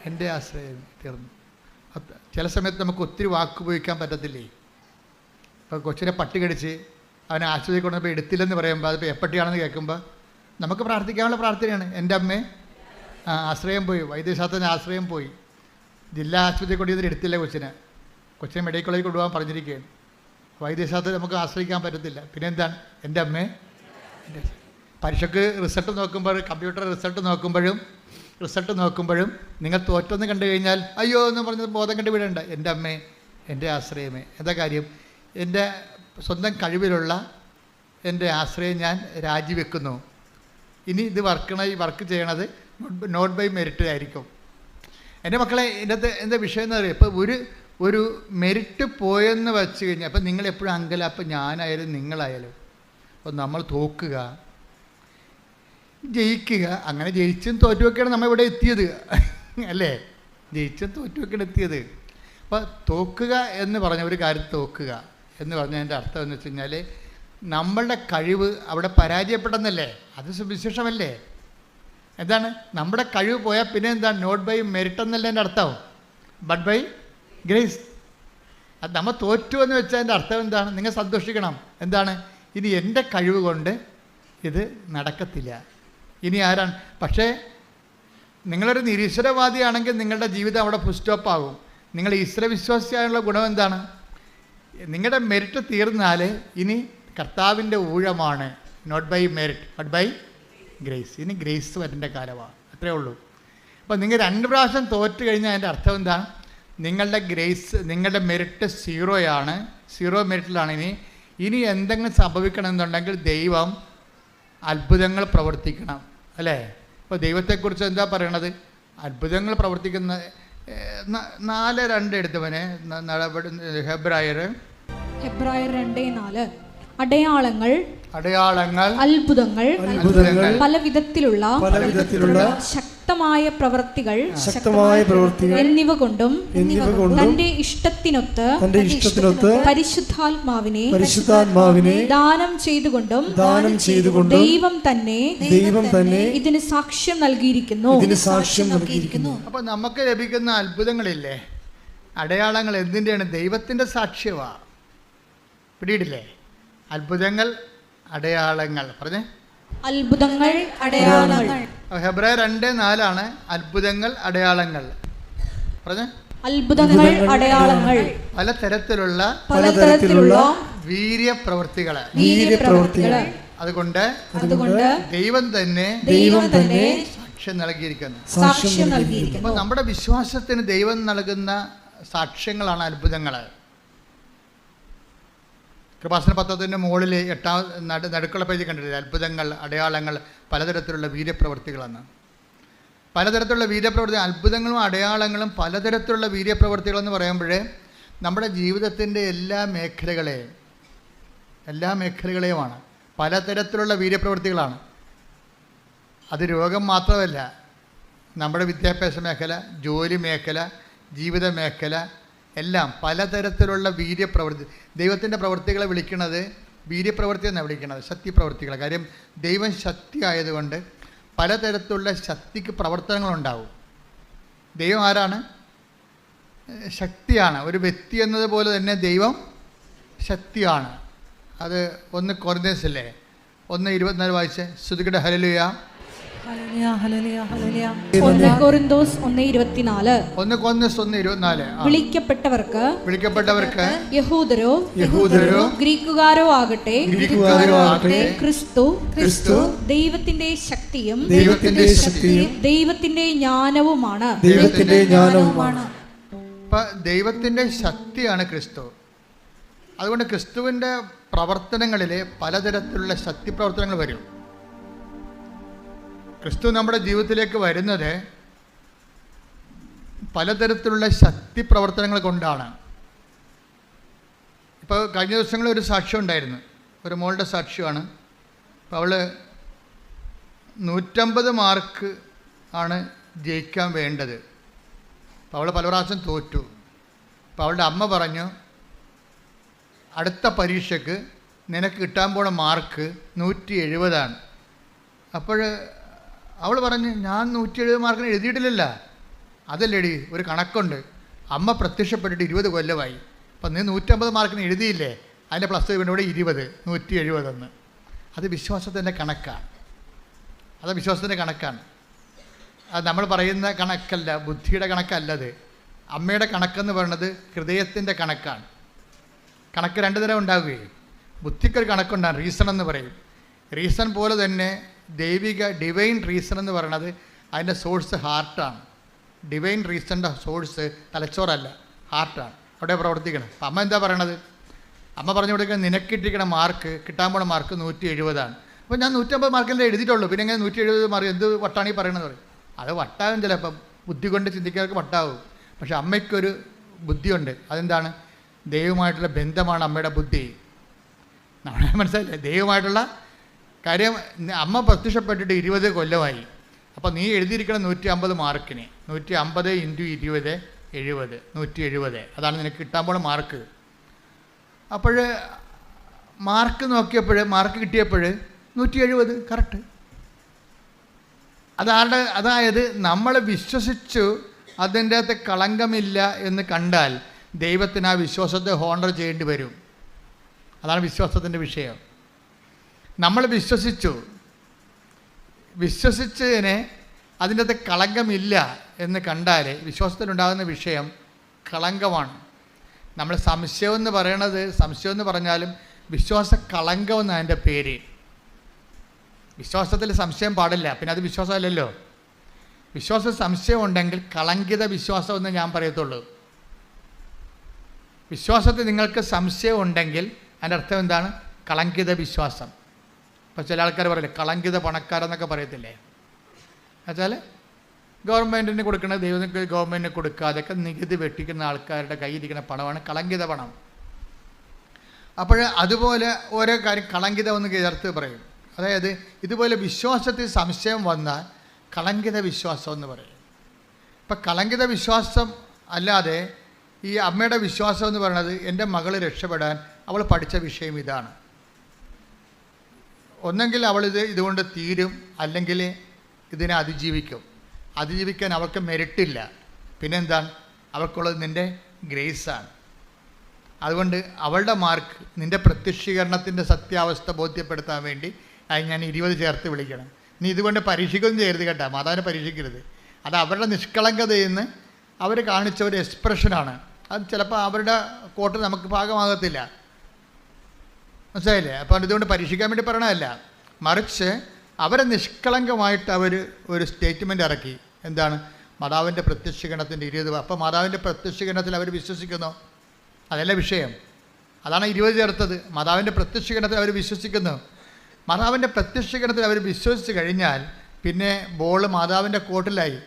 എൻ്റെ ആശ്രയമേ. തീർന്നു. ചില സമയത്ത് നമുക്ക് ഒത്തിരി വാക്ക് ഉപയോഗിക്കാൻ പറ്റത്തില്ലേ? ഇപ്പോൾ കൊച്ചിനെ പട്ടി കടിച്ച് അവനെ ആശുപത്രിയിൽ കൊണ്ടുപോയി എടുത്തില്ലെന്ന് പറയുമ്പോൾ അതിപ്പോൾ എപ്പട്ടിയാണെന്ന് കേൾക്കുമ്പോൾ നമുക്ക് പ്രാർത്ഥിക്കാനുള്ള പ്രാർത്ഥനയാണ്. എൻ്റെ അമ്മേ ആശ്രയം പോയി, വൈദ്യശാസ്ത്രത്തിന് ആശ്രയം പോയി, ജില്ലാ ആശുപത്രിയിൽ കൊണ്ടുപോയി എടുത്തില്ല കൊച്ചിനെ മെഡിക്കൽ കോളേജിൽ കൊണ്ടുപോകാൻ പറഞ്ഞിരിക്കുകയാണ്. വൈദ്യശാസ്ത്രത്തിൽ നമുക്ക് ആശ്രയിക്കാൻ പറ്റത്തില്ല. പിന്നെ എന്താണ്? എൻ്റെ അമ്മേ എൻ്റെ. പരീക്ഷയ്ക്ക് റിസൾട്ട് നോക്കുമ്പോൾ, കമ്പ്യൂട്ടർ റിസൾട്ട് നോക്കുമ്പോഴും നിങ്ങൾ തോറ്റൊന്ന് കണ്ടു കഴിഞ്ഞാൽ അയ്യോ എന്ന് പറഞ്ഞത് ബോധം കണ്ടു വിടേണ്ട. എൻ്റെ അമ്മേ എൻ്റെ ആശ്രയമേ. എന്താ കാര്യം? എൻ്റെ സ്വന്തം കഴിവിലുള്ള എൻ്റെ ആശ്രയം ഞാൻ രാജിവെക്കുന്നു. ഇനി ഇത് വർക്ക് ചെയ്യണത് നോട്ട് ബൈ മെറിറ്റ് ആയിരിക്കും. എൻ്റെ മക്കളെ, ഇതിനകത്ത് എന്താ വിഷയം എന്ന് പറയുക, ഇപ്പോൾ ഒരു മെറിറ്റ് പോയെന്ന് വെച്ച് കഴിഞ്ഞാൽ അപ്പം നിങ്ങളെപ്പോഴും അങ്കലാപ്പ്, ഞാനായാലും നിങ്ങളായാലും. അപ്പോൾ നമ്മൾ തോക്കുക, ജയിക്കുക, അങ്ങനെ ജയിച്ചും തോറ്റുമൊക്കെയാണ് നമ്മൾ ഇവിടെ എത്തിയത് അല്ലേ? ജയിച്ചും തോറ്റുമൊക്കെയാണ് എത്തിയത്. അപ്പോൾ തോക്കുക എന്ന് പറഞ്ഞ ഒരു കാര്യം, തോക്കുക എന്ന് പറഞ്ഞതിൻ്റെ അർത്ഥം എന്ന് വെച്ച് കഴിഞ്ഞാൽ നമ്മളുടെ കഴിവ് അവിടെ പരാജയപ്പെടുന്നല്ലേ? അത് സുവിശേഷമല്ലേ? എന്താണ്? നമ്മുടെ കഴിവ് പോയാൽ പിന്നെ എന്താണ്? നോട്ട് ബൈ മെറിറ്റ് എന്നല്ലേ എൻ്റെ അർത്ഥം, ബട്ട് ബൈ ഗ്രേസ്. അത് നമ്മൾ തോറ്റു എന്ന് വെച്ചാൽ അതിൻ്റെ അർത്ഥം എന്താണ്? നിങ്ങൾ സന്തോഷിക്കണം. എന്താണ്? ഇനി എൻ്റെ കഴിവ് കൊണ്ട് ഇത് നടക്കത്തില്ല. ഇനി ആരാണ്? പക്ഷേ നിങ്ങളൊരു നിരീശ്വരവാദിയാണെങ്കിൽ നിങ്ങളുടെ ജീവിതം അവിടെ ഫുൾ സ്റ്റോപ്പ് ആകും. നിങ്ങൾ ഈശ്വരവിശ്വാസിയായുള്ള ഗുണം എന്താണ്? നിങ്ങളുടെ മെറിറ്റ് തീർന്നാൽ ഇനി കർത്താവിൻ്റെ ഊഴമാണ്. Not by merit but by grace. ഇനി ഗ്രേസ് വരേണ്ട കാലമാണ്. അത്രേ ഉള്ളൂ. അപ്പോൾ നിങ്ങൾ 2 പ്രാവശ്യം തോറ്റ് കഴിഞ്ഞാൽ അതിൻ്റെ അർത്ഥം എന്താണ്? നിങ്ങളുടെ ഗ്രേസ്, നിങ്ങളുടെ മെറിറ്റ് സീറോയാണ്, സീറോ മെറിറ്റിലാണ്. ഇനി എന്തെങ്കിലും സംഭവിക്കണമെന്നുണ്ടെങ്കിൽ ദൈവം അത്ഭുതങ്ങൾ പ്രവർത്തിക്കണം, അല്ലേ? ഇപ്പോൾ ദൈവത്തെക്കുറിച്ച് എന്താ പറയണത്? അത്ഭുതങ്ങൾ പ്രവർത്തിക്കുന്ന 4:2 എടുത്തവനെ ഹെബ്രായർ 2:4 അടയാളങ്ങൾ, അത്ഭുതങ്ങൾ, പല വിധത്തിലുള്ള ശക്തമായ പ്രവൃത്തികൾ എന്നിവ കൊണ്ടും തന്റെ ഇഷ്ടത്തിനൊത്ത് പരിശുദ്ധാത്മാവിനെ ദാനം ചെയ്തുകൊണ്ടും ദൈവം തന്നെ ഇതിന് സാക്ഷ്യം നൽകിയിരിക്കുന്നു. അപ്പൊ നമുക്ക് ലഭിക്കുന്ന അത്ഭുതങ്ങളില്ലേ, അടയാളങ്ങൾ എന്തിൻ്റെയാണ്? ദൈവത്തിൻ്റെ സാക്ഷ്യവാ. പിടിയിടില്ലേ? അത്ഭുതങ്ങൾ, അടയാളങ്ങൾ. പറഞ്ഞേ, അത്ഭുതങ്ങൾ, അടയാളങ്ങൾ. ഹെബ്രായർ 2:4 അത്ഭുതങ്ങൾ, അടയാളങ്ങൾ. പറഞ്ഞേ, അത്ഭുതങ്ങൾ, അടയാളങ്ങൾ, പലതരത്തിലുള്ള വീര്യപ്രവൃത്തികൾ. അതുകൊണ്ട് ദൈവം തന്നെ സാക്ഷ്യം നൽകിയിരിക്കുന്നു. അപ്പോൾ നമ്മുടെ വിശ്വാസത്തിന് ദൈവം നൽകുന്ന സാക്ഷ്യങ്ങളാണ് അത്ഭുതങ്ങൾ. കൃപാസന പത്രത്തിൻ്റെ മുകളിൽ 8 നടുക്കുള്ള പേജ് കണ്ടിട്ടില്ല? അത്ഭുതങ്ങൾ, അടയാളങ്ങൾ, പലതരത്തിലുള്ള വീര്യപ്രവൃത്തികളെന്ന്. പലതരത്തിലുള്ള വീര്യപ്രവൃത്തി, അത്ഭുതങ്ങളും അടയാളങ്ങളും പലതരത്തിലുള്ള വീര്യപ്രവൃത്തികളെന്ന് പറയുമ്പോഴേ നമ്മുടെ ജീവിതത്തിൻ്റെ എല്ലാ മേഖലകളെയുമാണ്. പലതരത്തിലുള്ള വീര്യപ്രവൃത്തികളാണ്. അത് രോഗം മാത്രമല്ല, നമ്മുടെ വിദ്യാഭ്യാസ മേഖല, ജോലി മേഖല, ജീവിത മേഖല, എല്ലാം പലതരത്തിലുള്ള വീര്യപ്രവൃത്തി. ദൈവത്തിൻ്റെ പ്രവൃത്തികളെ വിളിക്കുന്നത് വീര്യപ്രവൃത്തി എന്നാണ് വിളിക്കുന്നത്, ശക്തിപ്രവൃത്തികൾ. കാര്യം ദൈവം ശക്തി ആയതുകൊണ്ട് പലതരത്തിലുള്ള ശക്തിക്ക് പ്രവർത്തനങ്ങളുണ്ടാവും. ദൈവം ആരാണ്? ശക്തിയാണ്. ഒരു വ്യക്തി എന്നതുപോലെ തന്നെ ദൈവം ശക്തിയാണ്. അത് 1 കൊരിന്ത്യൻസിലെ 1:24 വായിച്ച് ശ്രുതികട ഹല്ലേലൂയ. 1 കൊരിന്തോസ് 1:24 വിളിക്കപ്പെട്ടവർക്ക് യഹൂദരോ ഗ്രീക്കുകാരോ ആകട്ടെ ക്രിസ്തു ദൈവത്തിന്റെ ശക്തിയും ദൈവത്തിന്റെ ജ്ഞാനവുമാണ്. ദൈവത്തിന്റെ ശക്തിയാണ് ക്രിസ്തു. അതുകൊണ്ട് ക്രിസ്തുവിൻ്റെ പ്രവർത്തനങ്ങളിൽ പലതരത്തിലുള്ള ശക്തി പ്രവർത്തനങ്ങൾ വരും. ക്രിസ്തു നമ്മുടെ ജീവിതത്തിലേക്ക് വരുന്നത് പലതരത്തിലുള്ള ശക്തി പ്രവർത്തനങ്ങൾ കൊണ്ടാണ്. ഇപ്പോൾ കഴിഞ്ഞ ദിവസങ്ങളിൽ ഒരു സാക്ഷ്യം ഉണ്ടായിരുന്നു, ഒരു മോളുടെ സാക്ഷ്യമാണ്. അപ്പോൾ അവൾ 150 മാർക്ക് ആണ് ജയിക്കാൻ വേണ്ടത്. അപ്പോൾ അവൾ പല പ്രാവശ്യം തോറ്റു. അപ്പോൾ അവളുടെ അമ്മ പറഞ്ഞു, അടുത്ത പരീക്ഷയ്ക്ക് നിനക്ക് കിട്ടാൻ പോണ മാർക്ക് 170. അപ്പോൾ അവൾ പറഞ്ഞ്, ഞാൻ 170 മാർക്കിന് എഴുതിയിട്ടില്ലല്ലോ. അതല്ലേടി, ഒരു കണക്കുണ്ട്. അമ്മ പ്രത്യക്ഷപ്പെട്ടിട്ട് 20 കൊല്ലമായി. അപ്പം നീ 150 മാർക്കിന് എഴുതിയില്ലേ, അതിൻ്റെ പ്ലസ് ഇവിടെ 20, 170. അത് വിശ്വാസത്തിൻ്റെ കണക്കാണ്. അത് വിശ്വാസത്തിൻ്റെ കണക്കാണ്. അത് നമ്മൾ പറയുന്ന കണക്കല്ല, ബുദ്ധിയുടെ കണക്കല്ലത്. അമ്മയുടെ കണക്കെന്ന് പറയുന്നത് ഹൃദയത്തിൻ്റെ കണക്കാണ്. കണക്ക് 2 തരം ഉണ്ടാവുകയും, ബുദ്ധിക്കൊരു കണക്കുണ്ടാകും, റീസൺ എന്ന് പറയും. റീസൺ പോലെ തന്നെ ഡിവൈൻ റീസൺ എന്ന് പറയുന്നത് അതിൻ്റെ സോഴ്സ് ഹാർട്ടാണ്. ഡിവൈൻ റീസണിൻ്റെ സോഴ്സ് തലച്ചോറല്ല, ഹാർട്ടാണ്. അവിടെ പ്രവർത്തിക്കണം. അപ്പം അമ്മ എന്താ പറയണത്? അമ്മ പറഞ്ഞു കൊടുക്കുന്നത്, നിനക്കിട്ടിരിക്കണ മാർക്ക്, കിട്ടാൻ പോണ മാർക്ക് 170. അപ്പോൾ ഞാൻ 150 മാർക്കിൻ്റെ എഴുതിയിട്ടുള്ളൂ, പിന്നെ എങ്ങനെ 170 മാർക്ക്, എന്ത് വട്ടാണ് ഈ പറയണത് പറയും. അത് വട്ടാകും, ചിലപ്പം ബുദ്ധി കൊണ്ട് ചിന്തിക്കാർക്ക് വട്ടാവും. പക്ഷെ അമ്മയ്ക്കൊരു ബുദ്ധിയുണ്ട്. അതെന്താണ്? ദൈവമായിട്ടുള്ള ബന്ധമാണ് അമ്മയുടെ ബുദ്ധി. നമ്മളെ മനസ്സിലായില്ലേ? ദൈവമായിട്ടുള്ള കാര്യം. അമ്മ പ്രത്യക്ഷപ്പെട്ടിട്ട് 20 കൊല്ലമായി. അപ്പോൾ നീ എഴുതിയിരിക്കണം 150 മാർക്കിന്. 150 × 20 70, 170. അതാണ് നിനക്ക് കിട്ടാൻ പോണ മാർക്ക്. അപ്പോൾ മാർക്ക് നോക്കിയപ്പോൾ, മാർക്ക് കിട്ടിയപ്പോൾ 170 കറക്റ്റ്. അതായത് നമ്മൾ വിശ്വസിച്ചു അതിൻ്റെ അകത്ത് കളങ്കമില്ല എന്ന് കണ്ടാൽ ദൈവത്തിന് ആ വിശ്വാസത്തെ ഹോണർ ചെയ്യേണ്ടി വരും. അതാണ് വിശ്വാസത്തിൻ്റെ വിഷയം. നമ്മൾ വിശ്വസിച്ചതിനെ അതിൻ്റെ അകത്ത് കളങ്കമില്ല എന്ന് കണ്ടാൽ വിശ്വാസത്തിലുണ്ടാകുന്ന വിഷയം കളങ്കമാണ്. നമ്മൾ സംശയം എന്ന് പറഞ്ഞാലും വിശ്വാസ കളങ്കം എന്നാണ് അതിൻ്റെ പേര്. വിശ്വാസത്തിൽ സംശയം പാടില്ല, പിന്നെ അത് വിശ്വാസമല്ലല്ലോ. സംശയം ഉണ്ടെങ്കിൽ കളങ്കിത വിശ്വാസം എന്ന് ഞാൻ പറയത്തുള്ളൂ. വിശ്വാസത്തിൽ നിങ്ങൾക്ക് സംശയം ഉണ്ടെങ്കിൽ അതിൻ്റെ അർത്ഥം എന്താണ്? കളങ്കിത വിശ്വാസം. ഇപ്പോൾ ചില ആൾക്കാർ പറയില്ലേ, കളങ്കിത പണക്കാരെന്നൊക്കെ പറയത്തില്ലേ? എന്നുവെച്ചാൽ ഗവൺമെൻറ്റിന് കൊടുക്കുന്ന ദൈവത്തിന് ഗവൺമെൻറ്റിന് കൊടുക്കാതെയൊക്കെ നികുതി വെട്ടിക്കുന്ന ആൾക്കാരുടെ കയ്യിലിരിക്കുന്ന പണമാണ് കളങ്കിത പണം. അപ്പോൾ അതുപോലെ ഓരോ കാര്യം കളങ്കിതം എന്ന് ചേർത്ത് പറയും. അതായത് ഇതുപോലെ വിശ്വാസത്തിൽ സംശയം വന്നാൽ കളങ്കിത വിശ്വാസം എന്ന് പറയും. ഇപ്പം കളങ്കിത വിശ്വാസം അല്ലാതെ ഈ അമ്മയുടെ വിശ്വാസം എന്ന് പറയുന്നത്, എൻ്റെ മകൾ രക്ഷപ്പെടാൻ അവൾ പഠിച്ച വിഷയം ഇതാണ്. ഒന്നെങ്കിൽ ഇതുകൊണ്ട് തീരും, അല്ലെങ്കിൽ ഇതിനെ അതിജീവിക്കാൻ അവൾക്ക് മെറിറ്റില്ല. പിന്നെന്താണ്? അവൾക്കുള്ളത് നിൻ്റെ ഗ്രേസാണ്. അതുകൊണ്ട് അവളുടെ മാർക്ക് നിൻ്റെ പ്രത്യക്ഷീകരണത്തിൻ്റെ സത്യാവസ്ഥ ബോധ്യപ്പെടുത്താൻ വേണ്ടി അത് ഞാൻ 20 ചേർത്ത് വിളിക്കണം. നീ ഇതുകൊണ്ട് പരീക്ഷിക്കുകയും ചെയ്യരുത് കേട്ടോ, മാതാവിനെ പരീക്ഷിക്കരുത്. അത് അവരുടെ നിഷ്കളങ്കതയിൽ നിന്ന് അവർ കാണിച്ച ഒരു എക്സ്പ്രഷനാണ്. അത് ചിലപ്പോൾ അവരുടെ കോട്ട് നമുക്ക് പാകമാകത്തില്ല, മനസ്സിലായില്ലേ? അപ്പോൾ ഇതുകൊണ്ട് പരീക്ഷിക്കാൻ വേണ്ടി പറയണതല്ല, മറിച്ച് അവരെ നിഷ്കളങ്കമായിട്ട് അവർ ഒരു സ്റ്റേറ്റ്മെൻറ്റ് ഇറക്കി. എന്താണ്? മാതാവിൻ്റെ പ്രത്യക്ഷീകരണത്തിൻ്റെ 20. അപ്പോൾ മാതാവിൻ്റെ പ്രത്യക്ഷീകരണത്തിൽ അവർ വിശ്വസിക്കുന്നു, അതല്ല വിഷയം. അതാണ് 20 ചേർത്തത്. മാതാവിൻ്റെ പ്രത്യക്ഷീകരണത്തിൽ അവർ വിശ്വസിക്കുന്നു. മാതാവിൻ്റെ പ്രത്യക്ഷീകരണത്തിൽ അവർ വിശ്വസിച്ച് കഴിഞ്ഞാൽ പിന്നെ ബോൾ മാതാവിൻ്റെ കോർട്ടിലായി.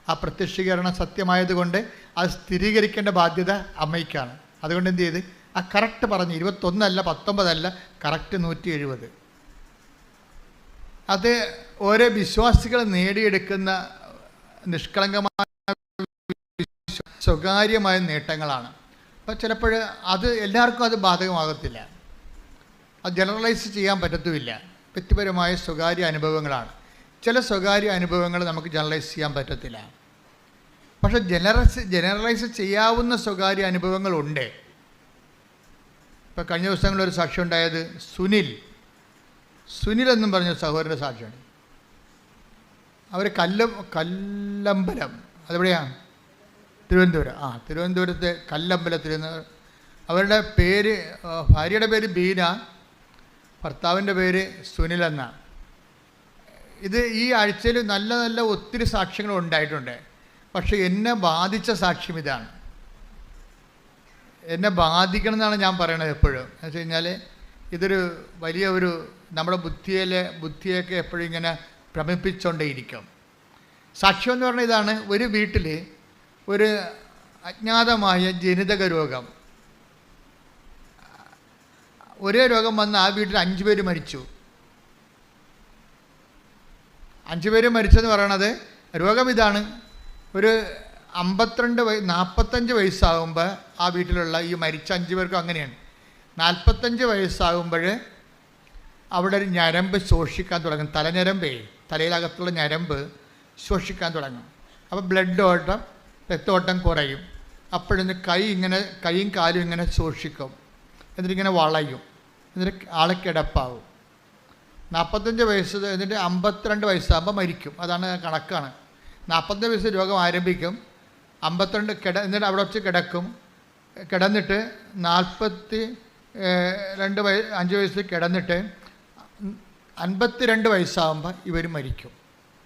ആ പ്രത്യക്ഷീകരണം സത്യമായതുകൊണ്ട് അത് സ്ഥിരീകരിക്കേണ്ട ബാധ്യത അമ്മയ്ക്കാണ്. അതുകൊണ്ട് എന്ത് ചെയ്ത് ആ കറക്റ്റ് പറഞ്ഞ് 21 അല്ല 19 അല്ല, കറക്റ്റ് 170. അത് ഓരോ വിശ്വാസികൾ നേടിയെടുക്കുന്ന നിഷ്കളങ്കമായ സ്വകാര്യമായ നേട്ടങ്ങളാണ്. അപ്പോൾ ചിലപ്പോൾ അത് എല്ലാവർക്കും അത് ബാധകമാകത്തില്ല, അത് ജനറലൈസ് ചെയ്യാൻ പറ്റത്തുമില്ല. വ്യക്തിപരമായ സ്വകാര്യ അനുഭവങ്ങളാണ്. ചില സ്വകാര്യ അനുഭവങ്ങൾ നമുക്ക് ജനറലൈസ് ചെയ്യാൻ പറ്റത്തില്ല. പക്ഷെ ജനറലൈസ് ചെയ്യാവുന്ന സ്വകാര്യ അനുഭവങ്ങളുണ്ട്. ഇപ്പോൾ കഴിഞ്ഞ ദിവസങ്ങളിലൊരു സാക്ഷ്യം ഉണ്ടായത് സുനിൽ എന്നും പറഞ്ഞ സഹോദരൻ്റെ സാക്ഷ്യമാണ്. അവർ കല്ലമ്പലം, അതെവിടെയാണ്? തിരുവനന്തപുരം. തിരുവനന്തപുരത്തെ കല്ലമ്പലത്തിൽ നിന്ന്. അവരുടെ പേര്, ഭാര്യയുടെ പേര് ബീന, ഭർത്താവിൻ്റെ പേര് സുനിൽ എന്ന. ഇത് ഈ ആഴ്ചയിൽ നല്ല നല്ല ഒത്തിരി സാക്ഷ്യങ്ങൾ ഉണ്ടായിട്ടുണ്ട്. പക്ഷേ എന്നെ ബാധിച്ച സാക്ഷ്യം ഇതാണ്. എന്നെ ബാധിക്കണം എന്നാണ് ഞാൻ പറയണത് എപ്പോഴും. എന്ന് വെച്ച് കഴിഞ്ഞാൽ ഇതൊരു വലിയ നമ്മുടെ ബുദ്ധിയൊക്കെ എപ്പോഴും ഇങ്ങനെ ഭ്രമിപ്പിച്ചുകൊണ്ടേയിരിക്കും. സാക്ഷ്യം എന്ന് പറഞ്ഞാൽ ഇതാണ്. ഒരു വീട്ടിൽ ഒരു അജ്ഞാതമായ ജനിതക രോഗം, ഒരേ രോഗം വന്ന് ആ വീട്ടിൽ 5 പേര് മരിച്ചു. 5 പേര് മരിച്ചെന്ന് പറയണത് രോഗം ഇതാണ്. ഒരു 45 വയസ്സാകുമ്പോൾ ആ വീട്ടിലുള്ള ഈ മരിച്ച 5 പേർക്കും അങ്ങനെയാണ്. 45 വയസ്സാകുമ്പോൾ അവിടെ ഒരു ഞരമ്പ് ശോഷിക്കാൻ തുടങ്ങും. തലഞരമ്പേ, തലയിലകത്തുള്ള ഞരമ്പ് ശോഷിക്കാൻ തുടങ്ങും. അപ്പോൾ ബ്ലഡ് ഓട്ടം, രക്തോട്ടം കുറയും. അപ്പോഴൊന്ന് കൈയും കാലും ഇങ്ങനെ ശോഷിക്കും, എന്നിട്ടിങ്ങനെ വളയും, എന്നിട്ട് ആൾ കിടപ്പാവും. 45 വയസ്സ്, എന്നിട്ട് 52 വയസ്സാകുമ്പോൾ മരിക്കും. അതാണ് കണക്കാണ്. 45 വയസ്സ് രോഗം ആരംഭിക്കും, 52 എന്നിട്ട് അവിടെ വെച്ച് കിടക്കും. കിടന്നിട്ട് 5 വയസ്സ് കിടന്നിട്ട് 52 വയസ്സാകുമ്പോൾ ഇവർ മരിക്കും.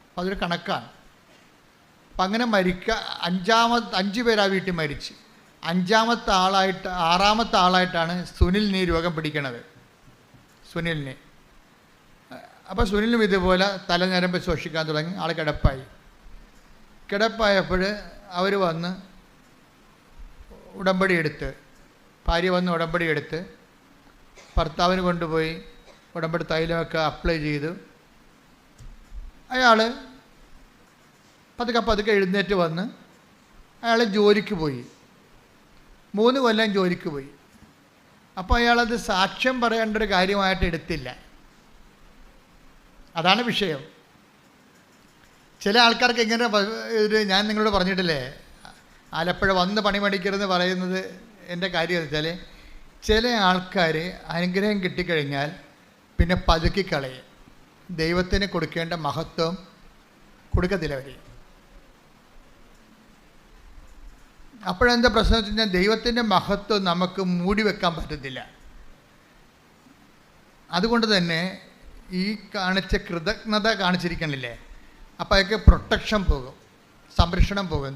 അപ്പോൾ അതൊരു കണക്കാണ്. അപ്പം അങ്ങനെ 5 പേര് ആ വീട്ടിൽ മരിച്ച്. 6ാമത്തെ ആളായിട്ടാണ് സുനിലിന് ഈ രോഗം പിടിക്കണത്. സുനിലിന്. അപ്പോൾ സുനിലും ഇതുപോലെ തലഞരമ്പ് ശോഷിക്കാൻ തുടങ്ങി. ആൾ കിടപ്പായപ്പോൾ അവർ വന്ന് ഉടമ്പടി എടുത്ത്, ഭാര്യ വന്ന് ഉടമ്പടി എടുത്ത് ഭർത്താവിന് കൊണ്ടുപോയി ഉടമ്പടി തൈലമൊക്കെ അപ്ലൈ ചെയ്തു. അയാൾ പതുക്കെ എഴുന്നേറ്റ് വന്ന് അയാൾ ജോലിക്ക് പോയി. 3 കൊല്ലം ജോലിക്ക് പോയി. അപ്പോൾ അയാളത് സാക്ഷ്യം പറയേണ്ട ഒരു കാര്യമായിട്ട് എടുത്തില്ല. അതാണ് വിഷയം. ചില ആൾക്കാർക്ക് എങ്ങനെ ഞാൻ നിങ്ങളോട് പറഞ്ഞിട്ടില്ലേ, ആലപ്പുഴ വന്ന് പണി മേടിക്കരുതെന്ന് പറയുന്നത് എൻ്റെ കാര്യം വെച്ചാൽ, ചില ആൾക്കാർ അനുഗ്രഹം കിട്ടിക്കഴിഞ്ഞാൽ പിന്നെ പതുക്കി കളയും. ദൈവത്തിന് കൊടുക്കേണ്ട മഹത്വം കൊടുക്കത്തില്ല അവർ. അപ്പോഴെന്താ പ്രശ്നം വെച്ച് കഴിഞ്ഞാൽ, ദൈവത്തിൻ്റെ മഹത്വം നമുക്ക് മൂടി വെക്കാൻ പറ്റത്തില്ല. അതുകൊണ്ട് തന്നെ ഈ കാണിച്ച കൃതജ്ഞത കാണിച്ചിരിക്കണില്ലേ, അപ്പോൾ അതൊക്കെ പ്രൊട്ടക്ഷൻ പോകും, സംരക്ഷണം പോകും.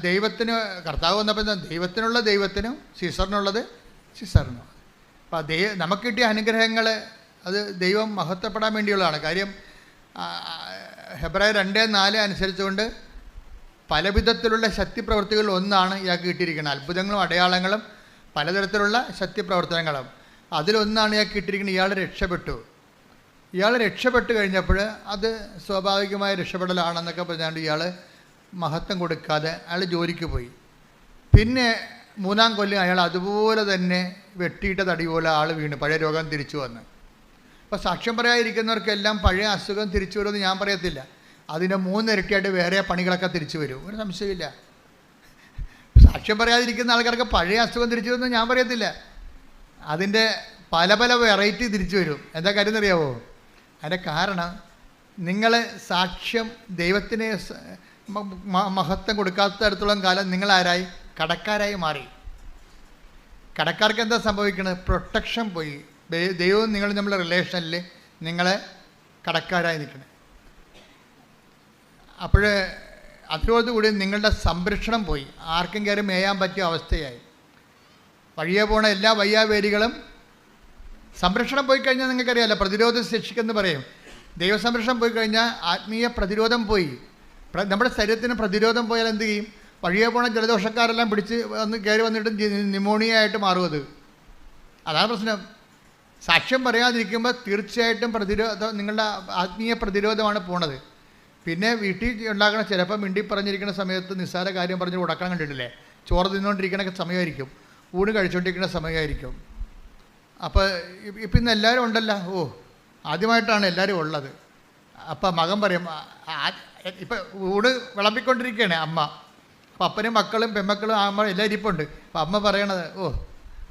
ദൈവത്തിന് കർത്താവ് വന്നപ്പോൾ ദൈവത്തിനുള്ള ദൈവത്തിനും സീസറിനുള്ളത് സീസറിനും. അപ്പോൾ നമുക്ക് കിട്ടിയ അനുഗ്രഹങ്ങൾ അത് ദൈവം മഹത്വപ്പെടാൻ വേണ്ടിയുള്ളതാണ്. കാര്യം ഹെബ്രായർ 2:4 അനുസരിച്ചുകൊണ്ട് പലവിധത്തിലുള്ള ശക്തിപ്രവർത്തികൾ ഒന്നാണ് ഇയാൾക്ക് കിട്ടിയിരിക്കുന്നത്. അത്ഭുതങ്ങളും അടയാളങ്ങളും പലതരത്തിലുള്ള ശക്തിപ്രവർത്തനങ്ങളും അതിലൊന്നാണ് ഇയാൾക്ക് കിട്ടിയിരിക്കുന്നത്. ഇയാൾ രക്ഷപ്പെട്ട് കഴിഞ്ഞപ്പോൾ അത് സ്വാഭാവികമായ രക്ഷപ്പെടലാണെന്നൊക്കെ പറഞ്ഞാണ്ട് ഇയാൾ മഹത്വം കൊടുക്കാതെ അയാൾ ജോലിക്ക് പോയി. പിന്നെ 3-ാം കൊല്ലം അയാൾ അതുപോലെ തന്നെ വെട്ടിയിട്ട തടി പോലെ ആൾ വീണ് പഴയ രോഗം തിരിച്ചു വന്ന്. അപ്പോൾ സാക്ഷ്യം പറയാതിരിക്കുന്നവർക്കെല്ലാം പഴയ അസുഖം തിരിച്ചു വരുമെന്ന് ഞാൻ പറയത്തില്ല. അതിൻ്റെ 3 ഇരട്ടിയായിട്ട് വേറെ പണികളൊക്കെ തിരിച്ചു വരും, ഒരു സംശയമില്ല. സാക്ഷ്യം പറയാതിരിക്കുന്ന ആൾക്കാർക്ക് പഴയ അസുഖം തിരിച്ചു വരുമെന്ന് ഞാൻ പറയത്തില്ല. അതിൻ്റെ പല വെറൈറ്റി തിരിച്ചു വരും. എന്താ കാര്യം എന്നറിയാവോ? അതിൻ്റെ കാരണം നിങ്ങൾ സാക്ഷ്യം ദൈവത്തിന് മഹത്വം കൊടുക്കാത്തടത്തോളം കാലം നിങ്ങളാരായി? കടക്കാരായി മാറി. കടക്കാർക്ക് എന്താ സംഭവിക്കുന്നത്? പ്രൊട്ടക്ഷൻ പോയി. ദൈവവും നിങ്ങൾ നമ്മുടെ റിലേഷനിൽ നിങ്ങളെ കടക്കാരായി നിൽക്കണം. അപ്പോൾ അതോടുകൂടി നിങ്ങളുടെ സംരക്ഷണം പോയി. ആർക്കും കയറി മേയാൻ പറ്റിയ അവസ്ഥയായി. വഴിയെ പോണ എല്ലാ വയ്യാവേലികളും സംരക്ഷണം പോയി കഴിഞ്ഞാൽ നിങ്ങൾക്കറിയാമല്ലോ, പ്രതിരോധം ശിക്ഷിക്കെന്ന് പറയും. ദൈവസംരക്ഷണം പോയി കഴിഞ്ഞാൽ ആത്മീയ പ്രതിരോധം പോയി. നമ്മുടെ ശരീരത്തിന് പ്രതിരോധം പോയാൽ എന്ത് ചെയ്യും? വഴിയെ പോണ ജലദോഷക്കാരെല്ലാം പിടിച്ച് കയറി വന്നിട്ട് ന്യൂമോണിയ ആയിട്ട് മാറും. അതാണ് പ്രശ്നം. സാക്ഷ്യം പറയാതിരിക്കുമ്പോൾ തീർച്ചയായിട്ടും നിങ്ങളുടെ ആത്മീയ പ്രതിരോധമാണ് പോണത്. പിന്നെ വീട്ടിൽ ഉണ്ടാക്കുന്ന ചിലപ്പോൾ മിണ്ടി പറഞ്ഞിരിക്കുന്ന സമയത്ത് നിസ്സാര കാര്യം പറഞ്ഞ് ഉടക്കണം കണ്ടിട്ടില്ലേ? ചോറ് തിന്നുകൊണ്ടിരിക്കുന്ന സമയമായിരിക്കും, ഊണ് കഴിച്ചുകൊണ്ടിരിക്കുന്ന സമയമായിരിക്കും. അപ്പോൾ ഇപ്പം ഇന്ന് എല്ലാവരും ഉണ്ടല്ലോ. ആദ്യമായിട്ടാണ് എല്ലാവരും ഉള്ളത്. അപ്പം മകൻ പറയും, ഇപ്പം ഊണ് വിളമ്പിക്കൊണ്ടിരിക്കുകയാണ് അമ്മ. അപ്പം അപ്പനും മക്കളും പെമ്മക്കളും അമ്മ എല്ലാവരും ഇരിപ്പുണ്ട്. അപ്പം അമ്മ പറയണത്,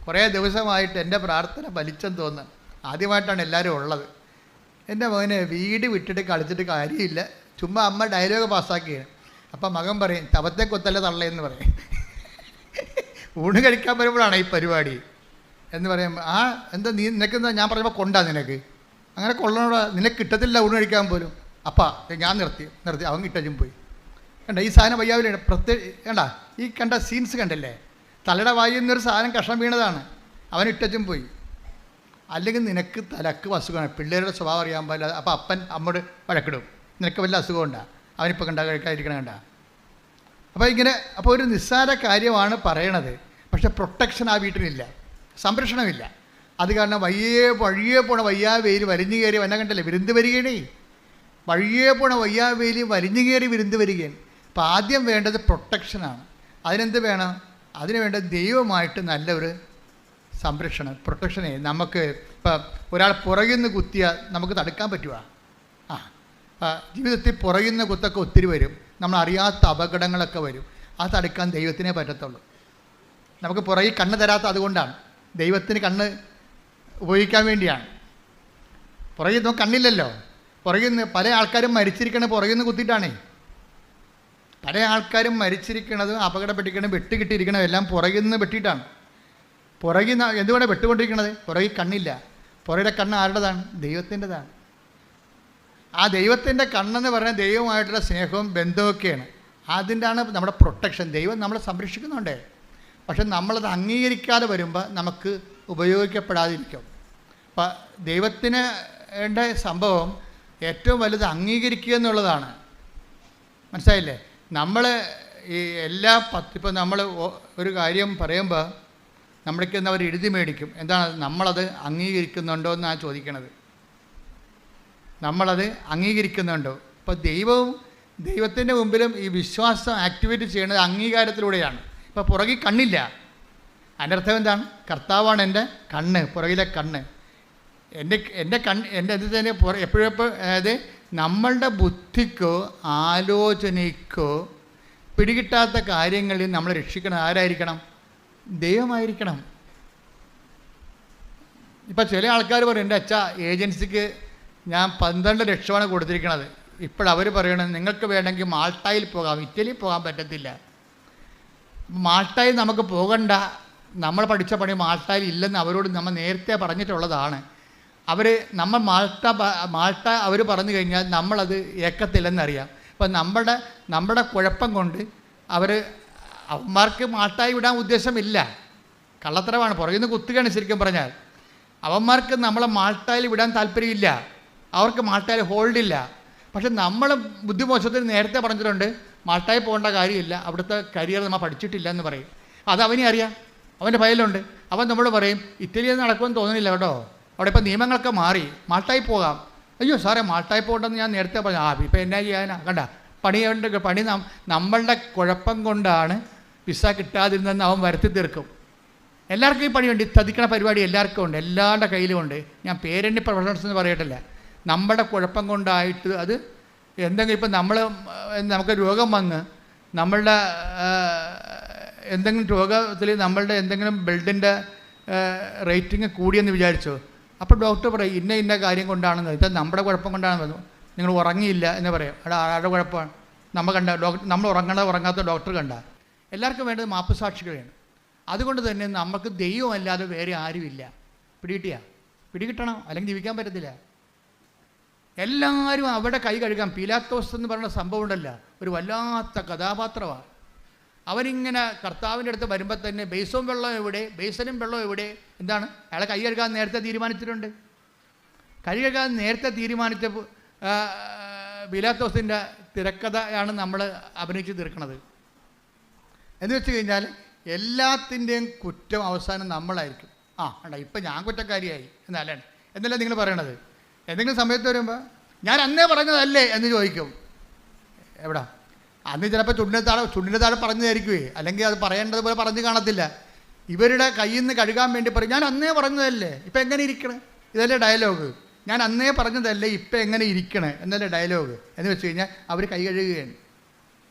കുറേ ദിവസമായിട്ട് എൻ്റെ പ്രാർത്ഥന ഫലിച്ചെന്ന് തോന്നുന്നു, ആദ്യമായിട്ടാണ് എല്ലാവരും ഉള്ളത്. എൻ്റെ മകനെ വീട് വിട്ടിട്ട് കളിച്ചിട്ട് കാര്യമില്ല, ചുമ്മാ അമ്മ ഡയലോഗ് പാസ്സാക്കിയാണ്. അപ്പം മകൻ പറയും, തവത്തെ കൊത്തല്ല തള്ളയെന്ന് പറയും. ഊണ് കഴിക്കാൻ വരുമ്പോഴാണ് ഈ പരിപാടി എന്ന് പറയുമ്പോൾ, എന്താ നിനക്കെന്താ? ഞാൻ പറയുമ്പോൾ കൊണ്ടാ നിനക്ക് അങ്ങനെ കൊള്ളണോടാ, നിനക്ക് കിട്ടത്തില്ല ഊണ് കഴിക്കാൻ പോലും. ഞാൻ നിർത്തി അവൻ കിട്ടും പോയി. കണ്ട ഈ സാധനം വയ്യാവില്ല. കണ്ട ഈ കണ്ട സീൻസ് കണ്ടല്ലേ? തലയുടെ വായിൽ നിന്നൊരു സാധനം കഷ്ണം വീണതാണ്, അവൻ ഇട്ടും പോയി. അല്ലെങ്കിൽ നിനക്ക് തലക്ക് അസുഖമാണ്, പിള്ളേരുടെ സ്വഭാവം അറിയാൻ പാടില്ല. അപ്പോൾ അപ്പൻ അമ്മോട് വഴക്കിടും, നിനക്ക് വല്ല അസുഖം ഉണ്ടാ, അവനിപ്പോൾ കഴിക്കാതിരിക്കണം കണ്ട. അപ്പോൾ ഒരു നിസ്സാര കാര്യമാണ് പറയണത്. പക്ഷെ പ്രൊട്ടക്ഷൻ ആ വീട്ടിലില്ല, സംരക്ഷണമില്ല. അത് കാരണം വഴിയേ പോണ വയ്യാവേലി വലിഞ്ഞു കയറി വന്ന കണ്ടല്ലേ വിരുന്ന് വരികയാണേ. വഴിയേ പോണ വയ്യാവേലി വലിഞ്ഞു കയറി വിരുന്ന് വരികയാണ്. അപ്പോൾ ആദ്യം വേണ്ടത് പ്രൊട്ടക്ഷനാണ്. അതിനെന്ത് വേണം? അതിന് വേണ്ട ദൈവമായിട്ട് നല്ലൊരു സംരക്ഷണം, പ്രൊട്ടക്ഷനെ നമുക്ക് ഇപ്പം ഒരാൾ പുറകിൽ നിന്ന് കുത്തിയാൽ നമുക്ക് തടുക്കാൻ പറ്റുമോ? ജീവിതത്തിൽ പുറകിൽ നിന്ന് കുത്തൊക്കെ ഒത്തിരി വരും, നമ്മളറിയാത്ത അപകടങ്ങളൊക്കെ വരും. അത് തടുക്കാൻ ദൈവത്തിനേ പറ്റത്തുള്ളൂ. നമുക്ക് പുറകിൽ കണ്ണ് തരാത്ത അതുകൊണ്ടാണ്, ദൈവത്തിന് കണ്ണ് ഉപയോഗിക്കാൻ വേണ്ടിയാണ്. പുറകിൽ നമുക്ക് കണ്ണില്ലല്ലോ. പുറകിൽ നിന്ന് പല ആൾക്കാരും മരിച്ചിരിക്കണത് പുറകിൽ നിന്ന് കുത്തിയിട്ടാണേ. പല ആൾക്കാരും മരിച്ചിരിക്കണത്, അപകടപ്പെട്ടിരിക്കണത്, വെട്ടുകിട്ടിയിരിക്കണത് എല്ലാം പുറകിൽ നിന്ന് വെട്ടിയിട്ടാണ്. പുറകിൽ നിന്ന് എന്തുകൊണ്ടാണ് വെട്ടുകൊണ്ടിരിക്കണത്? പുറകിൽ കണ്ണില്ല. പുറകിലെ കണ്ണ് ആരുടേതാണ്? ദൈവത്തിൻ്റെതാണ്. ആ ദൈവത്തിൻ്റെ കണ്ണെന്ന് പറയുന്നത് ദൈവമായിട്ടുള്ള സ്നേഹവും ബന്ധമൊക്കെയാണ്. അതിൻ്റെയാണ് നമ്മുടെ പ്രൊട്ടക്ഷൻ. ദൈവം നമ്മളെ സംരക്ഷിക്കുന്നുണ്ട്. പക്ഷെ നമ്മളത് അംഗീകരിക്കാതെ വരുമ്പോൾ നമുക്ക് ഉപയോഗിക്കപ്പെടാതിരിക്കും. അപ്പം ദൈവത്തിന് സംഭവം ഏറ്റവും വലുത് അംഗീകരിക്കുക എന്നുള്ളതാണ്. മനസ്സിലായില്ലേ? നമ്മൾ ഈ ഇപ്പം നമ്മൾ ഒരു കാര്യം പറയുമ്പോൾ നമ്മൾക്ക് അവർ എഴുതി മേടിക്കും. എന്താണ്? നമ്മളത് അംഗീകരിക്കുന്നുണ്ടോ എന്നാണ് ചോദിക്കണത്. നമ്മളത് അംഗീകരിക്കുന്നുണ്ടോ? ഇപ്പോൾ ദൈവത്തിൻ്റെ മുമ്പിലും ഈ വിശ്വാസം ആക്ടിവേറ്റ് ചെയ്യുന്നത് അംഗീകാരത്തിലൂടെയാണ്. ഇപ്പോൾ പുറകിൽ കണ്ണില്ല, അതിൻ്റെ അർത്ഥം എന്താണ്? കർത്താവാണ് എൻ്റെ കണ്ണ്, പുറകിലെ കണ്ണ്. എൻ്റെ എന്ത് തന്നെ എപ്പോഴും അതായത് നമ്മളുടെ ബുദ്ധിക്കോ ആലോചനയ്ക്കോ പിടികിട്ടാത്ത കാര്യങ്ങളിൽ നമ്മൾ രക്ഷിക്കണം ആരായിരിക്കണം? ദൈവമായിരിക്കണം. ഇപ്പം ചില ആൾക്കാർ പറയും, എൻ്റെ അച്ഛാ ഏജൻസിക്ക് ഞാൻ 12 ലക്ഷമാണ് കൊടുത്തിരിക്കണത്. ഇപ്പോഴവർ പറയണത് നിങ്ങൾക്ക് വേണമെങ്കിൽ മാൾട്ടായിൽ പോകാം, ഇറ്റലിയിൽ പോകാൻ പറ്റത്തില്ല. മാൾട്ടായിൽ നമുക്ക് പോകണ്ട, നമ്മൾ പഠിച്ച പണി മാൾട്ടായിൽ ഇല്ലെന്ന് അവരോട് നമ്മൾ നേരത്തെ പറഞ്ഞിട്ടുള്ളതാണ്. നമ്മൾ മാൾട്ട അവർ പറഞ്ഞു കഴിഞ്ഞാൽ നമ്മളത് ഏക്കത്തില്ലെന്നറിയാം. അപ്പം നമ്മുടെ കുഴപ്പം കൊണ്ട് അവന്മാർക്ക് മാൾട്ടായി വിടാൻ ഉദ്ദേശമില്ല, കള്ളത്തരമാണ്, പുറകിൽ നിന്ന് കുത്തുകയാണ് ശരിക്കും പറഞ്ഞാൽ. അവന്മാർക്ക് നമ്മളെ മാൾട്ടായിൽ വിടാൻ താല്പര്യമില്ല, അവർക്ക് മാൾട്ടായിൽ ഹോൾഡില്ല. പക്ഷെ നമ്മൾ ബുദ്ധിമോശത്തിന് നേരത്തെ പറഞ്ഞിട്ടുണ്ട് മാൾട്ടായിൽ പോകേണ്ട കാര്യമില്ല, അവിടുത്തെ കരിയർ നമ്മൾ പഠിച്ചിട്ടില്ല എന്ന് പറയും. അത് അവനെ അറിയാം, അവൻ്റെ ഫയലുണ്ട്. അവൻ നമ്മളോട് പറയും ഇറ്റലിയിൽ നടക്കുമെന്ന് തോന്നുന്നില്ല കേട്ടോ, അവിടെ ഇപ്പോൾ നിയമങ്ങളൊക്കെ മാറി, മാൾട്ടായി പോകാം. അയ്യോ സാറേ മാൾട്ടായി പോകണ്ടെന്ന് ഞാൻ നേരത്തെ പറഞ്ഞു. ഇപ്പം എന്നാ ചെയ്യാനാ? കണ്ട പണി നമ്മളുടെ കുഴപ്പം കൊണ്ടാണ് വിസ കിട്ടാതിരുന്നതെന്ന് അവൻ വരുത്തി തീർക്കും. എല്ലാവർക്കും ഈ പണിയുണ്ട്, ചതിക്കണ പരിപാടി എല്ലാവർക്കും ഉണ്ട്, എല്ലാവരുടെ കയ്യിലും ഉണ്ട്. ഞാൻ പേരെണ്ണി പ്രൊഫഷണൽസ് എന്ന് പറയട്ടില്ല. നമ്മുടെ കുഴപ്പം കൊണ്ടായിട്ട് അത് എന്തെങ്കിലും ഇപ്പം നമുക്ക് രോഗം വന്ന് നമ്മളുടെ എന്തെങ്കിലും രോഗത്തിൽ നമ്മളുടെ എന്തെങ്കിലും ബ്ലഡിൻ്റെ റേറ്റിംഗ് കൂടിയെന്ന് വിചാരിച്ചോ, അപ്പോൾ ഡോക്ടർ പറയും ഇന്ന കാര്യം കൊണ്ടാണെന്ന്. ഇത് നമ്മുടെ കുഴപ്പം കൊണ്ടാണെന്ന്. നിങ്ങൾ ഉറങ്ങിയില്ല എന്ന് പറയും. ആരുടെ കുഴപ്പമാണ്? നമ്മൾ ഉറങ്ങാത്ത ഡോക്ടർ കണ്ട. എല്ലാവർക്കും വേണ്ടത് മാപ്പുസാക്ഷികളാണ്. അതുകൊണ്ട് തന്നെ നമുക്ക് ദൈവമല്ലാതെ വേറെ ആരുമില്ല. പിടികിട്ടണം, അല്ലെങ്കിൽ ജീവിക്കാൻ പറ്റത്തില്ല. എല്ലാവരും അവിടെ കൈ കഴുകാം. പീലാത്തോസ് എന്ന് പറയുന്ന സംഭവം ഉണ്ടല്ല, ഒരു വല്ലാത്ത കഥാപാത്രമാണ്. അവരിങ്ങനെ കർത്താവിൻ്റെ അടുത്ത് വരുമ്പോൾ തന്നെ ബേസനും വെള്ളം എവിടെ? എന്താണ്? അയാളെ കൈ കഴുകാൻ നേരത്തെ തീരുമാനിച്ചിട്ടുണ്ട്. കൈ കഴുകാൻ നേരത്തെ തീരുമാനിച്ച പീലാത്തോസിൻ്റെ തിരക്കഥയാണ് നമ്മൾ അഭിനയിച്ച് തീർക്കുന്നത്. എന്ന് വെച്ച് കഴിഞ്ഞാൽ എല്ലാത്തിൻ്റെയും കുറ്റം അവസാനം നമ്മളായിരിക്കും. ഇപ്പം ഞാൻ കുറ്റക്കാരിയായി എന്നല്ലേ നിങ്ങൾ പറയണത്. എന്തെങ്കിലും സമയത്ത് വരുമ്പോൾ ഞാൻ അന്നേ പറഞ്ഞതല്ലേ എന്ന് ചോദിക്കും. എവിടാ? അന്ന് ചിലപ്പോൾ ചുണ്ടിൻ്റെ താഴെ പറഞ്ഞതായിരിക്കുമേ, അല്ലെങ്കിൽ അത് പറയേണ്ടതുപോലെ പറഞ്ഞു കാണത്തില്ല. ഇവരുടെ കയ്യിൽ നിന്ന് കഴുകാൻ വേണ്ടി പറയും ഞാൻ അന്നേ പറഞ്ഞതല്ലേ, ഇപ്പം എങ്ങനെ ഇരിക്കണേ? ഇതല്ലേ ഡയലോഗ്. ഞാൻ അന്നേ പറഞ്ഞതല്ലേ, ഇപ്പം എങ്ങനെ ഇരിക്കണേ എന്നല്ലേ ഡയലോഗ്. എന്ന് വെച്ച് കഴിഞ്ഞാൽ അവർ കൈ കഴുകുകയാണ്.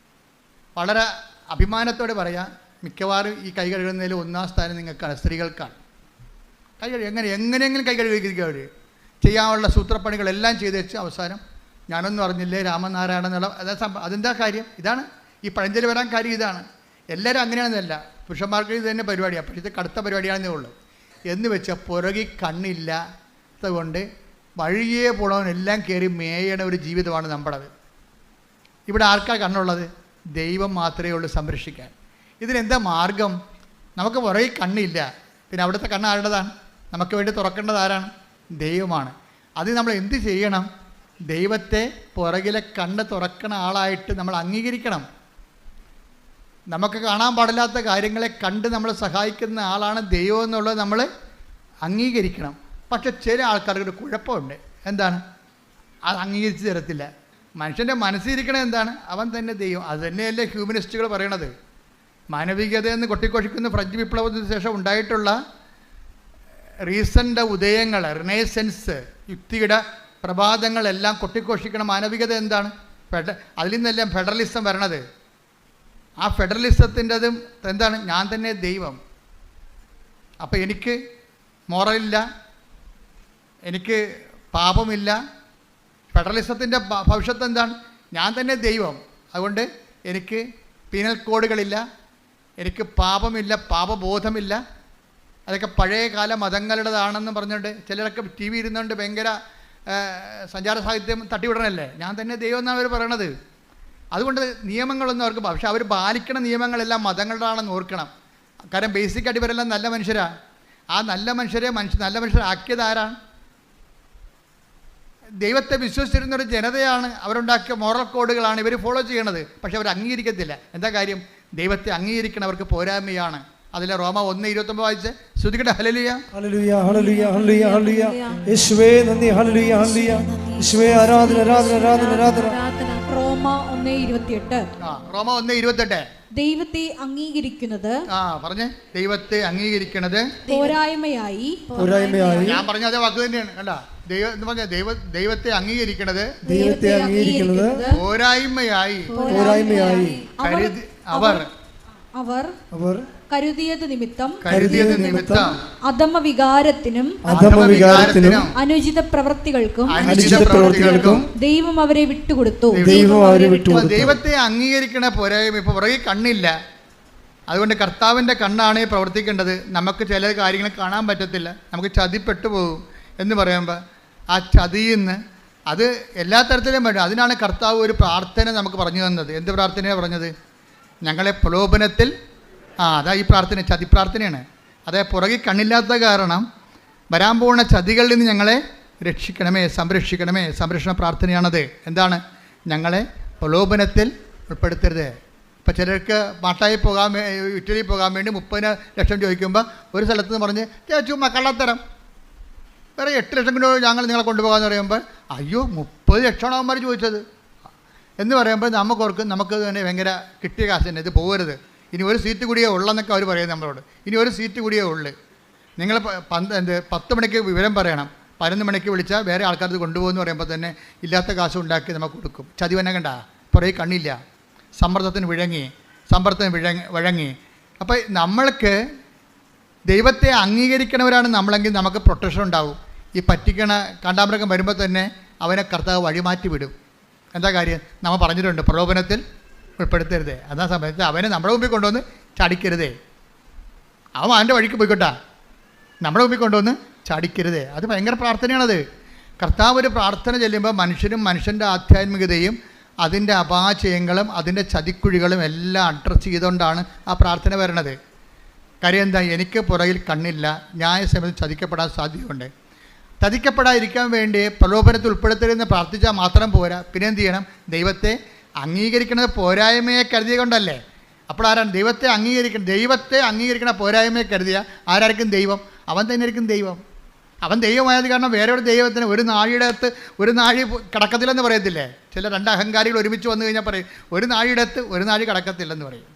വളരെ അഭിമാനത്തോടെ പറയാം, മിക്കവാറും ഈ കൈ കഴുകുന്നതിൽ 1ാം സ്ഥാനം നിങ്ങൾക്കാണ്, സ്ത്രീകൾക്കാണ്. കൈ കഴുകുക എങ്ങനെയെങ്കിലും കൈ കഴുകിയിരിക്കുക. അവർ ചെയ്യാനുള്ള സൂത്രപ്പണികളെല്ലാം ചെയ്ത് വെച്ച് അവസാനം ഞാനൊന്നും അറിഞ്ഞില്ലേ രാമനാരായണ എന്നുള്ള അതെന്താ കാര്യം? ഇതാണ് ഈ പഴഞ്ചൊല്ലി വരാൻ കാര്യം. ഇതാണ്. എല്ലാവരും അങ്ങനെയാണെന്നല്ല, പുരുഷന്മാർക്ക് ഇത് തന്നെ പരിപാടിയാണ്, പക്ഷേ ഇത് കടുത്ത പരിപാടിയാണെന്നേ ഉള്ളൂ. എന്ന് വെച്ചാൽ പുറകിൽ കണ്ണില്ലാത്തത് കൊണ്ട് വഴിയേ പോണവനെല്ലാം കയറി മേയണ ഒരു ജീവിതമാണ് നമ്മുടേത്. ഇവിടെ ആർക്കാണ് കണ്ണുള്ളത്? ദൈവം മാത്രമേ ഉള്ളൂ സംരക്ഷിക്കാൻ. ഇതിനെന്താ മാർഗം? നമുക്ക് പുറകിൽ കണ്ണില്ല, പിന്നെ അവിടുത്തെ കണ്ണ് ആരുടേതാണ്? നമുക്ക് വേണ്ടി തുറക്കേണ്ടത് ആരാണ്? ദൈവമാണ്. അത് നമ്മൾ എന്ത് ചെയ്യണം? ദൈവത്തെ പുറകിലെ കണ്ണ് തുറക്കണ ആളായിട്ട് നമ്മൾ അംഗീകരിക്കണം. നമുക്ക് കാണാൻ പാടില്ലാത്ത കാര്യങ്ങളെ കണ്ട് നമ്മൾ സഹായിക്കുന്ന ആളാണ് ദൈവം എന്നുള്ളത് നമ്മൾ അംഗീകരിക്കണം. പക്ഷെ ചില ആൾക്കാർക്ക് ഒരു കുഴപ്പമുണ്ട്. എന്താണ്? അത് അംഗീകരിച്ച് തരത്തില്ല. മനുഷ്യൻ്റെ മനസ്സിരിക്കണത് എന്താണ്? അവൻ തന്നെ ദൈവം. അത് തന്നെയല്ലേ ഹ്യൂമനിസ്റ്റുകൾ പറയണത്. മാനവികത എന്ന് കൊട്ടിക്കൊഷിക്കുന്ന ഫ്രഞ്ച് വിപ്ലവത്തിന് ശേഷം ഉണ്ടായിട്ടുള്ള റീസൻ്റെ ഉദയങ്ങൾ, റിനേസൻസ്, യുക്തിയുടെ പ്രഭാതങ്ങളെല്ലാം കൊട്ടിഘോഷിക്കണ മാനവികത എന്താണ്? അതിൽ നിന്നെല്ലാം ഫെഡറലിസം വരണത്. ആ ഫെഡറലിസത്തിൻ്റെതും എന്താണ്? ഞാൻ തന്നെ ദൈവം. അപ്പോൾ എനിക്ക് മോറലില്ല, എനിക്ക് പാപമില്ല. ഫെഡറലിസത്തിൻ്റെ ഭവിഷ്യത്ത് എന്താണ്? ഞാൻ തന്നെ ദൈവം. അതുകൊണ്ട് എനിക്ക് പീനൽ കോഡുകളില്ല, എനിക്ക് പാപമില്ല, പാപബോധമില്ല. അതൊക്കെ പഴയകാല മതങ്ങളുടേതാണെന്ന് പറഞ്ഞുകൊണ്ട് ചിലരൊക്കെ ടി വി ഇരുന്നുകൊണ്ട് ഭയങ്കര സഞ്ചാര സാഹിത്യം തട്ടിവിടണല്ലേ. ഞാൻ തന്നെ ദൈവം എന്നാണ് അവർ പറയണത്. അതുകൊണ്ട് നിയമങ്ങളൊന്നും അവർക്ക്, പക്ഷെ അവർ പാലിക്കണ നിയമങ്ങളെല്ലാം മതങ്ങളുടെയാണെന്ന് ഓർക്കണം. കാരണം ബേസിക്കായിട്ട് ഇവരെല്ലാം നല്ല മനുഷ്യരാണ്. ആ നല്ല മനുഷ്യരെ നല്ല മനുഷ്യരാക്കിയത് ആരാണ്? ദൈവത്തെ വിശ്വസിച്ചിരുന്നൊരു ജനതയാണ്. അവരുണ്ടാക്കിയ മോറൽ കോഡുകളാണ് ഇവർ ഫോളോ ചെയ്യണത്. പക്ഷെ അവർ അംഗീകരിക്കത്തില്ല. എന്താ കാര്യം? ദൈവത്തെ അംഗീകരിക്കണവർക്ക് പോരായ്മയാണ്. അതിലെ റോമ 1:29 വായിച്ച് ശ്രുതികട്ടെ. Hallelujah, hallelujah, hallelujah, hallelujah, hallelujah. യേശുവേ നന്ദി. Hallelujah, hallelujah. യേശുവേ ആരാധന, ആരാധന, ആരാധന, ആരാധന. റോമ 1:28. റോമ 1:28. ദൈവത്തെ അംഗീകരിക്കുന്നത്, പറഞ്ഞേ, ദൈവത്തെ അംഗീകരിക്കുന്നത് പോരായ്മയായി. ഞാൻ പറഞ്ഞ അതേ വാക്ക് തന്നെയാണ്. കണ്ട, ദൈവം എന്ന് പറഞ്ഞ ദൈവത്തെ അംഗീകരിക്കുന്നത് പോരായ്മയായി അവർ കരുതിയത് നിമിത്തം അധമവികാരത്തിനും അനുചിത പ്രവൃത്തികൾക്കും ദൈവം അവരെ വിട്ടുകൊടുത്തു. ദൈവത്തെ അംഗീകരിക്കണ പോരായ്മ ഇപ്പൊ പുറകെ കണ്ണില്ല. അതുകൊണ്ട് കർത്താവിൻ്റെ കണ്ണാണ് പ്രവർത്തിക്കേണ്ടത്. നമുക്ക് ചില കാര്യങ്ങൾ കാണാൻ പറ്റത്തില്ല, നമുക്ക് ചതിപ്പെട്ടു പോകും എന്ന് പറയുമ്പോൾ ആ ചതിയിൽ നിന്ന് അത് എല്ലാ തരത്തിലും വേണം. അതിനാണ് കർത്താവ് ഒരു പ്രാർത്ഥന നമുക്ക് പറഞ്ഞു തന്നത്. എന്ത് പ്രാർത്ഥനയാണ് പറഞ്ഞത്? ഞങ്ങളെ പ്രലോഭനത്തിൽ, അതാ ഈ പ്രാർത്ഥന ചതി പ്രാർത്ഥനയാണ്. അതായത് പുറകിൽ കണ്ണില്ലാത്ത കാരണം വരാൻ പോകുന്ന ചതികളിൽ നിന്ന് ഞങ്ങളെ രക്ഷിക്കണമേ, സംരക്ഷിക്കണമേ. സംരക്ഷണ പ്രാർത്ഥനയാണത്. എന്താണ്? ഞങ്ങളെ പ്രലോഭനത്തിൽ ഉൾപ്പെടുത്തരുത്. ഇപ്പം ചിലർക്ക് മാട്ടായി പോകാൻ, ഇറ്റലി പോകാൻ വേണ്ടി 30 ലക്ഷം ചോദിക്കുമ്പോൾ ഒരു സ്ഥലത്ത് നിന്ന് പറഞ്ഞ് ചുമ്മാ കള്ളത്തരം, വേറെ 8 ലക്ഷം കൊണ്ട് ഞങ്ങൾ നിങ്ങളെ കൊണ്ടുപോകാമെന്ന് പറയുമ്പോൾ അയ്യോ 30 ലക്ഷമാണ് അവന്മാർ ചോദിച്ചത് എന്ന് പറയുമ്പോൾ നമുക്ക് തന്നെ ഭയങ്കര കിട്ടിയ കാശ് തന്നെ, ഇത് പോകരുത്, ഇനി ഒരു സീറ്റ് കൂടിയേ ഉള്ളെന്നൊക്കെ അവർ പറയും നമ്മളോട്. ഇനി ഒരു സീറ്റ് കൂടിയേ ഉള്ളു. നിങ്ങൾ 10 മണിക്ക് വിവരം പറയണം, 11 മണിക്ക് വിളിച്ചാൽ വേറെ ആൾക്കാർ ഇത് കൊണ്ടുപോകുമെന്ന് പറയുമ്പോൾ തന്നെ ഇല്ലാത്ത കാശ് ഉണ്ടാക്കി നമുക്ക് കൊടുക്കും. ചതിവനെ കണ്ട പുറകെ കണ്ണില്ല, സമ്മർദ്ദത്തിന് വഴങ്ങി. അപ്പോൾ നമ്മൾക്ക് ദൈവത്തെ അംഗീകരിക്കണവരാണ് നമ്മളെങ്കിൽ നമുക്ക് പ്രൊട്ടക്ഷൻ ഉണ്ടാവും. ഈ പറ്റിക്കണ കാണ്ടാമൃഗം വരുമ്പോൾ തന്നെ അവനെ കർത്താവ് വഴിമാറ്റി വിടും. എന്താ കാര്യം? നമ്മൾ പറഞ്ഞിട്ടുണ്ട്, പ്രലോഭനത്തിൽ ഉൾപ്പെടുത്തരുതേ. അതാ സമയത്ത് അവനെ നമ്മുടെ മുമ്പിൽ കൊണ്ടുവന്ന് ചാടിക്കരുതേ. അവൻ അവൻ്റെ വഴിക്ക് പോയിക്കോട്ടാ, നമ്മുടെ മുമ്പിൽ കൊണ്ടുവന്ന് ചാടിക്കരുതേ. അത് ഭയങ്കര പ്രാർത്ഥനയാണത്. കർത്താവ് ഒരു പ്രാർത്ഥന ചെല്ലുമ്പോൾ മനുഷ്യൻ്റെ ആധ്യാത്മികതയും അതിൻ്റെ അപാചയങ്ങളും അതിൻ്റെ ചതിക്കുഴികളും എല്ലാം അഡ്രസ്സ് ചെയ്തുകൊണ്ടാണ് ആ പ്രാർത്ഥന വരണത്. കാര്യം എന്താ? എനിക്ക് പുറകിൽ കണ്ണില്ല, ന്യായസമയത്ത് ചതിക്കപ്പെടാൻ സാധ്യതയുണ്ട്. ചതിക്കപ്പെടാതിരിക്കാൻ വേണ്ടി പ്രലോഭനത്തിൽ ഉൾപ്പെടുത്തരുതെന്ന് പ്രാർത്ഥിച്ചാൽ മാത്രം പോരാ. പിന്നെ എന്ത് ചെയ്യണം? ദൈവത്തെ അംഗീകരിക്കുന്നത് പോരായ്മയെ കരുതിയ കൊണ്ടല്ലേ. അപ്പോൾ ആരാണ് ദൈവത്തെ അംഗീകരിക്കണ പോരായ്മയെ കരുതിയ ആരായിരിക്കും ദൈവം? അവൻ തന്നെ ആയിരിക്കും ദൈവം. അവൻ ദൈവമായത് കാരണം വേറെ ഒരു ദൈവത്തിന് ഒരു നാഴിയുടെ അകത്ത് ഒരു നാഴി കടക്കത്തില്ലെന്ന് പറയത്തില്ലേ? ചില 2 അഹങ്കാരികൾ ഒരുമിച്ച് വന്നു കഴിഞ്ഞാൽ പറയും ഒരു നാഴിയുടെ അകത്ത് ഒരു നാഴി കടക്കത്തില്ലെന്ന് പറയും.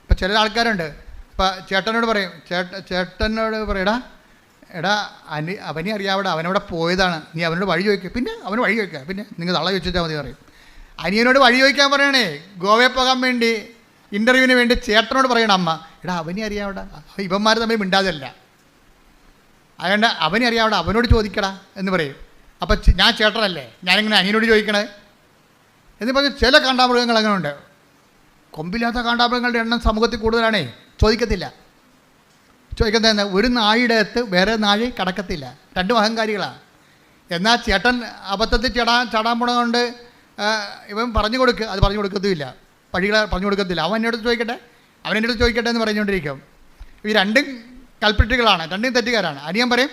ഇപ്പം ചില ആൾക്കാരുണ്ട്, ഇപ്പം ചേട്ടനോട് പറയും, ചേട്ടനോട് പറയടാ, അവനെ അറിയാവിടെ, അവനവിടെ പോയതാണ്, നീ അവനോട് വഴി ചോദിക്കുക. പിന്നെ അവന് വഴി ചോദിക്കുക, പിന്നെ നിങ്ങൾ തള്ള ചോദിച്ചാൽ മതി പറയും. അനിയനോട് വഴി ചോദിക്കാൻ പറയണേ, ഗോവയിൽ പോകാൻ വേണ്ടി ഇൻ്റർവ്യൂവിന് വേണ്ടി ചേട്ടനോട് പറയണം അമ്മ, അവനെ അറിയാവിടെ. ഇവന്മാർ തമ്മിൽ മിണ്ടാതല്ല, അതുകൊണ്ട് അവനെ അറിയാവിടെ, അവനോട് ചോദിക്കടാ എന്ന് പറയും. അപ്പം ഞാൻ ചേട്ടനല്ലേ, ഞാനിങ്ങനെ അനിയനോട് ചോദിക്കണേ എന്ന് പറഞ്ഞ് ചില കാണ്ടാമൃഗങ്ങൾ അങ്ങനെ ഉണ്ട്. കൊമ്പില്ലാത്ത കാണ്ടാമൃഗങ്ങളുടെ എണ്ണം സമൂഹത്തിൽ കൂടുതലാണേ. ചോദിക്കുന്നത് ഒരു നാഴിയുടെ അകത്ത് വേറെ നാഴി കടക്കത്തില്ല. 2 അഹങ്കാരികളാണ്. എന്നാൽ ചേട്ടൻ അബദ്ധത്തിൽ ചാടാൻ പോണതുകൊണ്ട് ഇവൻ പറഞ്ഞു കൊടുക്കുക, അത് പറഞ്ഞു കൊടുക്കത്തുമില്ല, വഴികളെ പറഞ്ഞു കൊടുക്കത്തില്ല. അവൻ എന്നോട് ചോദിക്കട്ടെ എന്ന് പറഞ്ഞുകൊണ്ടിരിക്കും. ഈ 2 കൽപ്പിട്ടുകളാണ്, 2 തെറ്റുകാരാണ്. അനിയൻ പറയും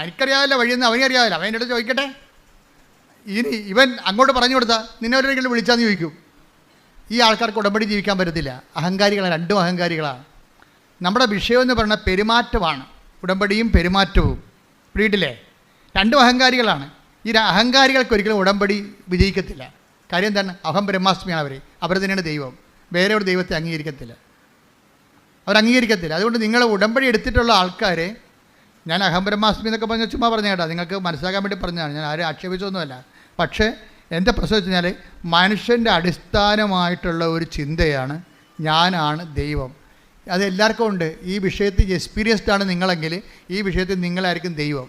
എനിക്കറിയാവില്ല വഴിയെന്ന് അവനെ അറിയാവില്ല, അവൻ എന്നോട് ചോദിക്കട്ടെ. ഇനി ഇവൻ അങ്ങോട്ട് പറഞ്ഞു കൊടുത്താൽ നിന്നെ ഒരിക്കലും വിളിച്ചാന്ന് ചോദിക്കും. ഈ ആൾക്കാർക്ക് ഉടമ്പടി ജീവിക്കാൻ പറ്റത്തില്ല. അഹങ്കാരികളാണ്, 2 അഹങ്കാരികളാണ്. നമ്മുടെ വിഷയം എന്ന് പറയുന്നത് പെരുമാറ്റമാണ്, ഉടമ്പടിയും പെരുമാറ്റവും. വീട്ടിലെ 2 അഹങ്കാരികളാണ്. ഈ അഹങ്കാരികൾക്ക് ഒരിക്കലും ഉടമ്പടി വിജയിക്കത്തില്ല. കാര്യം എന്താണ്? അഹം ബ്രഹ്മാസ്മിയാണ് അവർ തന്നെയാണ് ദൈവം. വേറെ ഒരു ദൈവത്തെ അംഗീകരിക്കത്തില്ല. അതുകൊണ്ട് നിങ്ങൾ ഉടമ്പടി എടുത്തിട്ടുള്ള ആൾക്കാരെ ഞാൻ അഹംബ്രഹ്മാസ്മി എന്നൊക്കെ പറഞ്ഞാൽ ചുമ്മാ പറഞ്ഞ കേട്ടോ, നിങ്ങൾക്ക് മനസ്സിലാക്കാൻ വേണ്ടി പറഞ്ഞതാണ്, ഞാൻ ആരും ആക്ഷേപിച്ചൊന്നുമല്ല. പക്ഷേ എൻ്റെ പ്രശ്നം വെച്ച് കഴിഞ്ഞാൽ മനുഷ്യൻ്റെ അടിസ്ഥാനമായിട്ടുള്ള ഒരു ചിന്തയാണ് ഞാനാണ് ദൈവം. അത് എല്ലാവർക്കും ഉണ്ട്. ഈ വിഷയത്തിൽ എക്സ്പീരിയൻസ്ഡ് ആണ് നിങ്ങളെങ്കിൽ ഈ വിഷയത്തിൽ നിങ്ങളായിരിക്കും ദൈവം.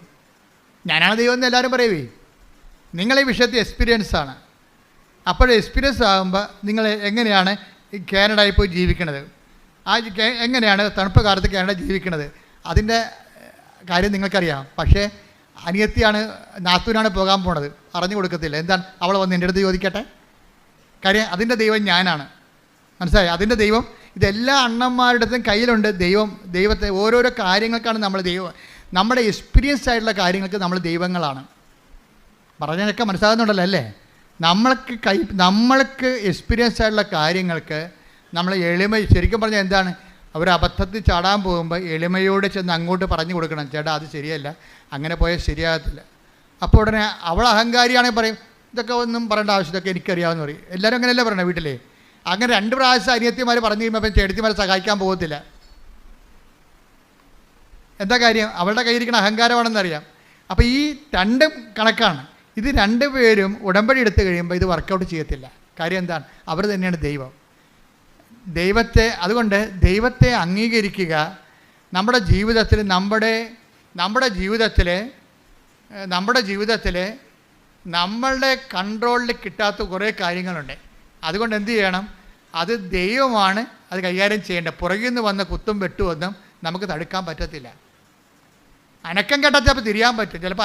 ഞാനാണ് ദൈവം എന്ന് എല്ലാവരും പറയുവേ. നിങ്ങൾ ഈ വിഷയത്തിൽ എക്സ്പീരിയൻസ് ആണ്. അപ്പോൾ എക്സ്പീരിയൻസ് ആകുമ്പോൾ നിങ്ങൾ എങ്ങനെയാണ് ഈ കാനഡയിൽ പോയി ജീവിക്കണത്, എങ്ങനെയാണ് തണുപ്പ് കാലത്ത് കാനഡ ജീവിക്കണത്, അതിൻ്റെ കാര്യം നിങ്ങൾക്കറിയാം. പക്ഷേ അനിയത്തിയാണ്, നാത്തൂനാണ് പോകാൻ പോണത്, അറിഞ്ഞു കൊടുക്കത്തില്ല. എന്താണ് അവൾ വന്ന് എൻ്റെ അടുത്ത് ചോദിക്കട്ടെ? കാര്യം അതിൻ്റെ ദൈവം ഞാനാണ്. മനസ്സിലായി? അതിൻ്റെ ദൈവം ഇതെല്ലാ അണ്ണന്മാരുടെയും കയ്യിലുണ്ട്. ദൈവത്തെ ഓരോരോ കാര്യങ്ങൾക്കാണ് നമ്മൾ ദൈവം. നമ്മുടെ എക്സ്പീരിയൻസ് ആയിട്ടുള്ള കാര്യങ്ങൾക്ക് നമ്മൾ ദൈവങ്ങളാണ്. പറഞ്ഞതൊക്കെ മനസ്സിലാകുന്നുണ്ടല്ലോ അല്ലേ? നമ്മൾക്ക് എക്സ്പീരിയൻസ് ആയിട്ടുള്ള കാര്യങ്ങൾക്ക് നമ്മൾ ശരിക്കും പറഞ്ഞാൽ എന്താണ്, അവർ അബദ്ധത്തിൽ ചാടാൻ പോകുമ്പോൾ എളിമയോട് ചെന്ന് അങ്ങോട്ട് പറഞ്ഞു കൊടുക്കണം, ചേട്ടാ അത് ശരിയല്ല, അങ്ങനെ പോയാൽ ശരിയാകത്തില്ല. അപ്പോൾ ഉടനെ അവൾ അഹങ്കാരിയാണെങ്കിൽ പറയും, ഇതൊക്കെ ഒന്നും പറയേണ്ട ആവശ്യത്തൊക്കെ എനിക്കറിയാമെന്ന് പറയും. എല്ലാവരും അങ്ങനെയല്ലേ പറയണേ വീട്ടിലേ? അങ്ങനെ 2 പ്രാവശ്യം അനിയത്തിമാർ പറഞ്ഞു കഴിയുമ്പോൾ അപ്പം ചേട്ടത്തിമാരെ സഹായിക്കാൻ പോകത്തില്ല. എന്താ കാര്യം? അവളുടെ കയ്യിരിക്കുന്ന അഹങ്കാരമാണെന്നറിയാം. അപ്പോൾ ഈ 2 കണക്കാണ്. ഇത് 2 പേരും ഉടമ്പടി എടുത്തു കഴിയുമ്പോൾ ഇത് വർക്കൗട്ട് ചെയ്യത്തില്ല. കാര്യം എന്താണ്? അവർ തന്നെയാണ് ദൈവം. അതുകൊണ്ട് ദൈവത്തെ അംഗീകരിക്കുക. നമ്മുടെ ജീവിതത്തിൽ നമ്മളുടെ കൺട്രോളിൽ കിട്ടാത്ത കുറേ കാര്യങ്ങളുണ്ട്. അതുകൊണ്ട് എന്ത് ചെയ്യണം? അത് ദൈവമാണ് അത് കൈകാര്യം ചെയ്യേണ്ടത്. പുറകിൽ നിന്ന് വന്ന കുത്തും വെട്ടുമൊന്നും നമുക്ക് തടുക്കാൻ പറ്റത്തില്ല. അനക്കം കേട്ടാൽ ചിലപ്പോൾ തിരിയാൻ പറ്റും. ചിലപ്പോൾ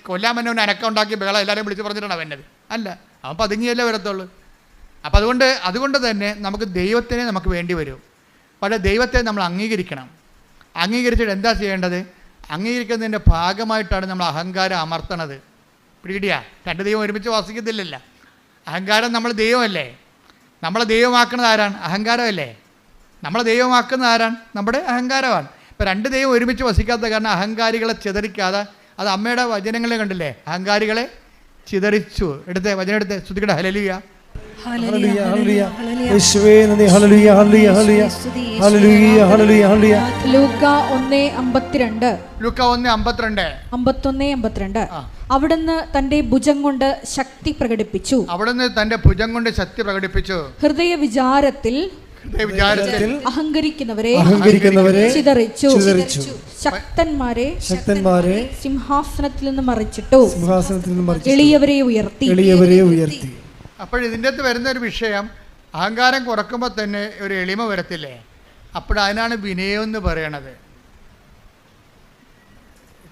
കൊല്ലാൻ തന്നെ അനക്കം ഉണ്ടാക്കി ബഹളം എല്ലാവരും വിളിച്ച് പറഞ്ഞിട്ടാണ് വരുന്നത്. അല്ല, അവൻ പതുങ്ങിയല്ലേ വരത്തുള്ളൂ. അപ്പോൾ അതുകൊണ്ട് തന്നെ നമുക്ക് ദൈവത്തിനെ നമുക്ക് വേണ്ടി വരും. പക്ഷേ ദൈവത്തെ നമ്മൾ അംഗീകരിക്കണം. അംഗീകരിച്ചിട്ട് എന്താ ചെയ്യേണ്ടത്? അംഗീകരിക്കുന്നതിൻ്റെ ഭാഗമായിട്ടാണ് നമ്മൾ അഹങ്കാരം അമർത്തണത്. പിടികിട്ടിയാ? 2 ദൈവം ഒരുമിച്ച് വസിക്കത്തില്ലല്ലോ. അഹങ്കാരം നമ്മൾ ദൈവമല്ലേ? നമ്മളെ ദൈവമാക്കുന്നത് ആരാണ്? അഹങ്കാരമല്ലേ? നമ്മളെ ദൈവമാക്കുന്നത് ആരാണ്? നമ്മുടെ അഹങ്കാരമാണ്. ഇപ്പോൾ 2 ദൈവം ഒരുമിച്ച് വസിക്കാത്ത കാരണം അഹങ്കാരികളെ ചിതറിക്കാതെ, അത് അമ്മയുടെ വചനങ്ങളെ കണ്ടില്ലേ? അഹങ്കാരികളെ ചിതറിച്ചു. വചനം എടുത്ത് ശ്രുതിക്കട്ടെ. ഹല്ലേലൂയ. ഹല്ലേലൂയ ഹല്ലേലൂയ യേശുവേ നന്ദി. Hallelujah hallelujah hallelujah hallelujah hallelujah hallelujah. ലൂക്ക 1:52 51:52. അവിടുന്ന് തന്റെ ഭുജം കൊണ്ട് ശക്തി പ്രകടിപ്പിച്ചു. ഹൃദയ വിചാരത്തിൽ അഹങ്കരിക്കുന്നവരെ ചിതറിച്ചു. ശക്തന്മാരെ സിംഹാസനത്തിൽ നിന്ന് മറിച്ചിട്ടു. എളിയവരെ ഉയർത്തി. അപ്പോൾ ഇതിൻ്റെ അകത്ത് വരുന്ന ഒരു വിഷയം, അഹങ്കാരം കുറക്കുമ്പോൾ തന്നെ ഒരു എളിമ വരത്തില്ലേ? അതിനാണ് വിനയം എന്ന് പറയണത്.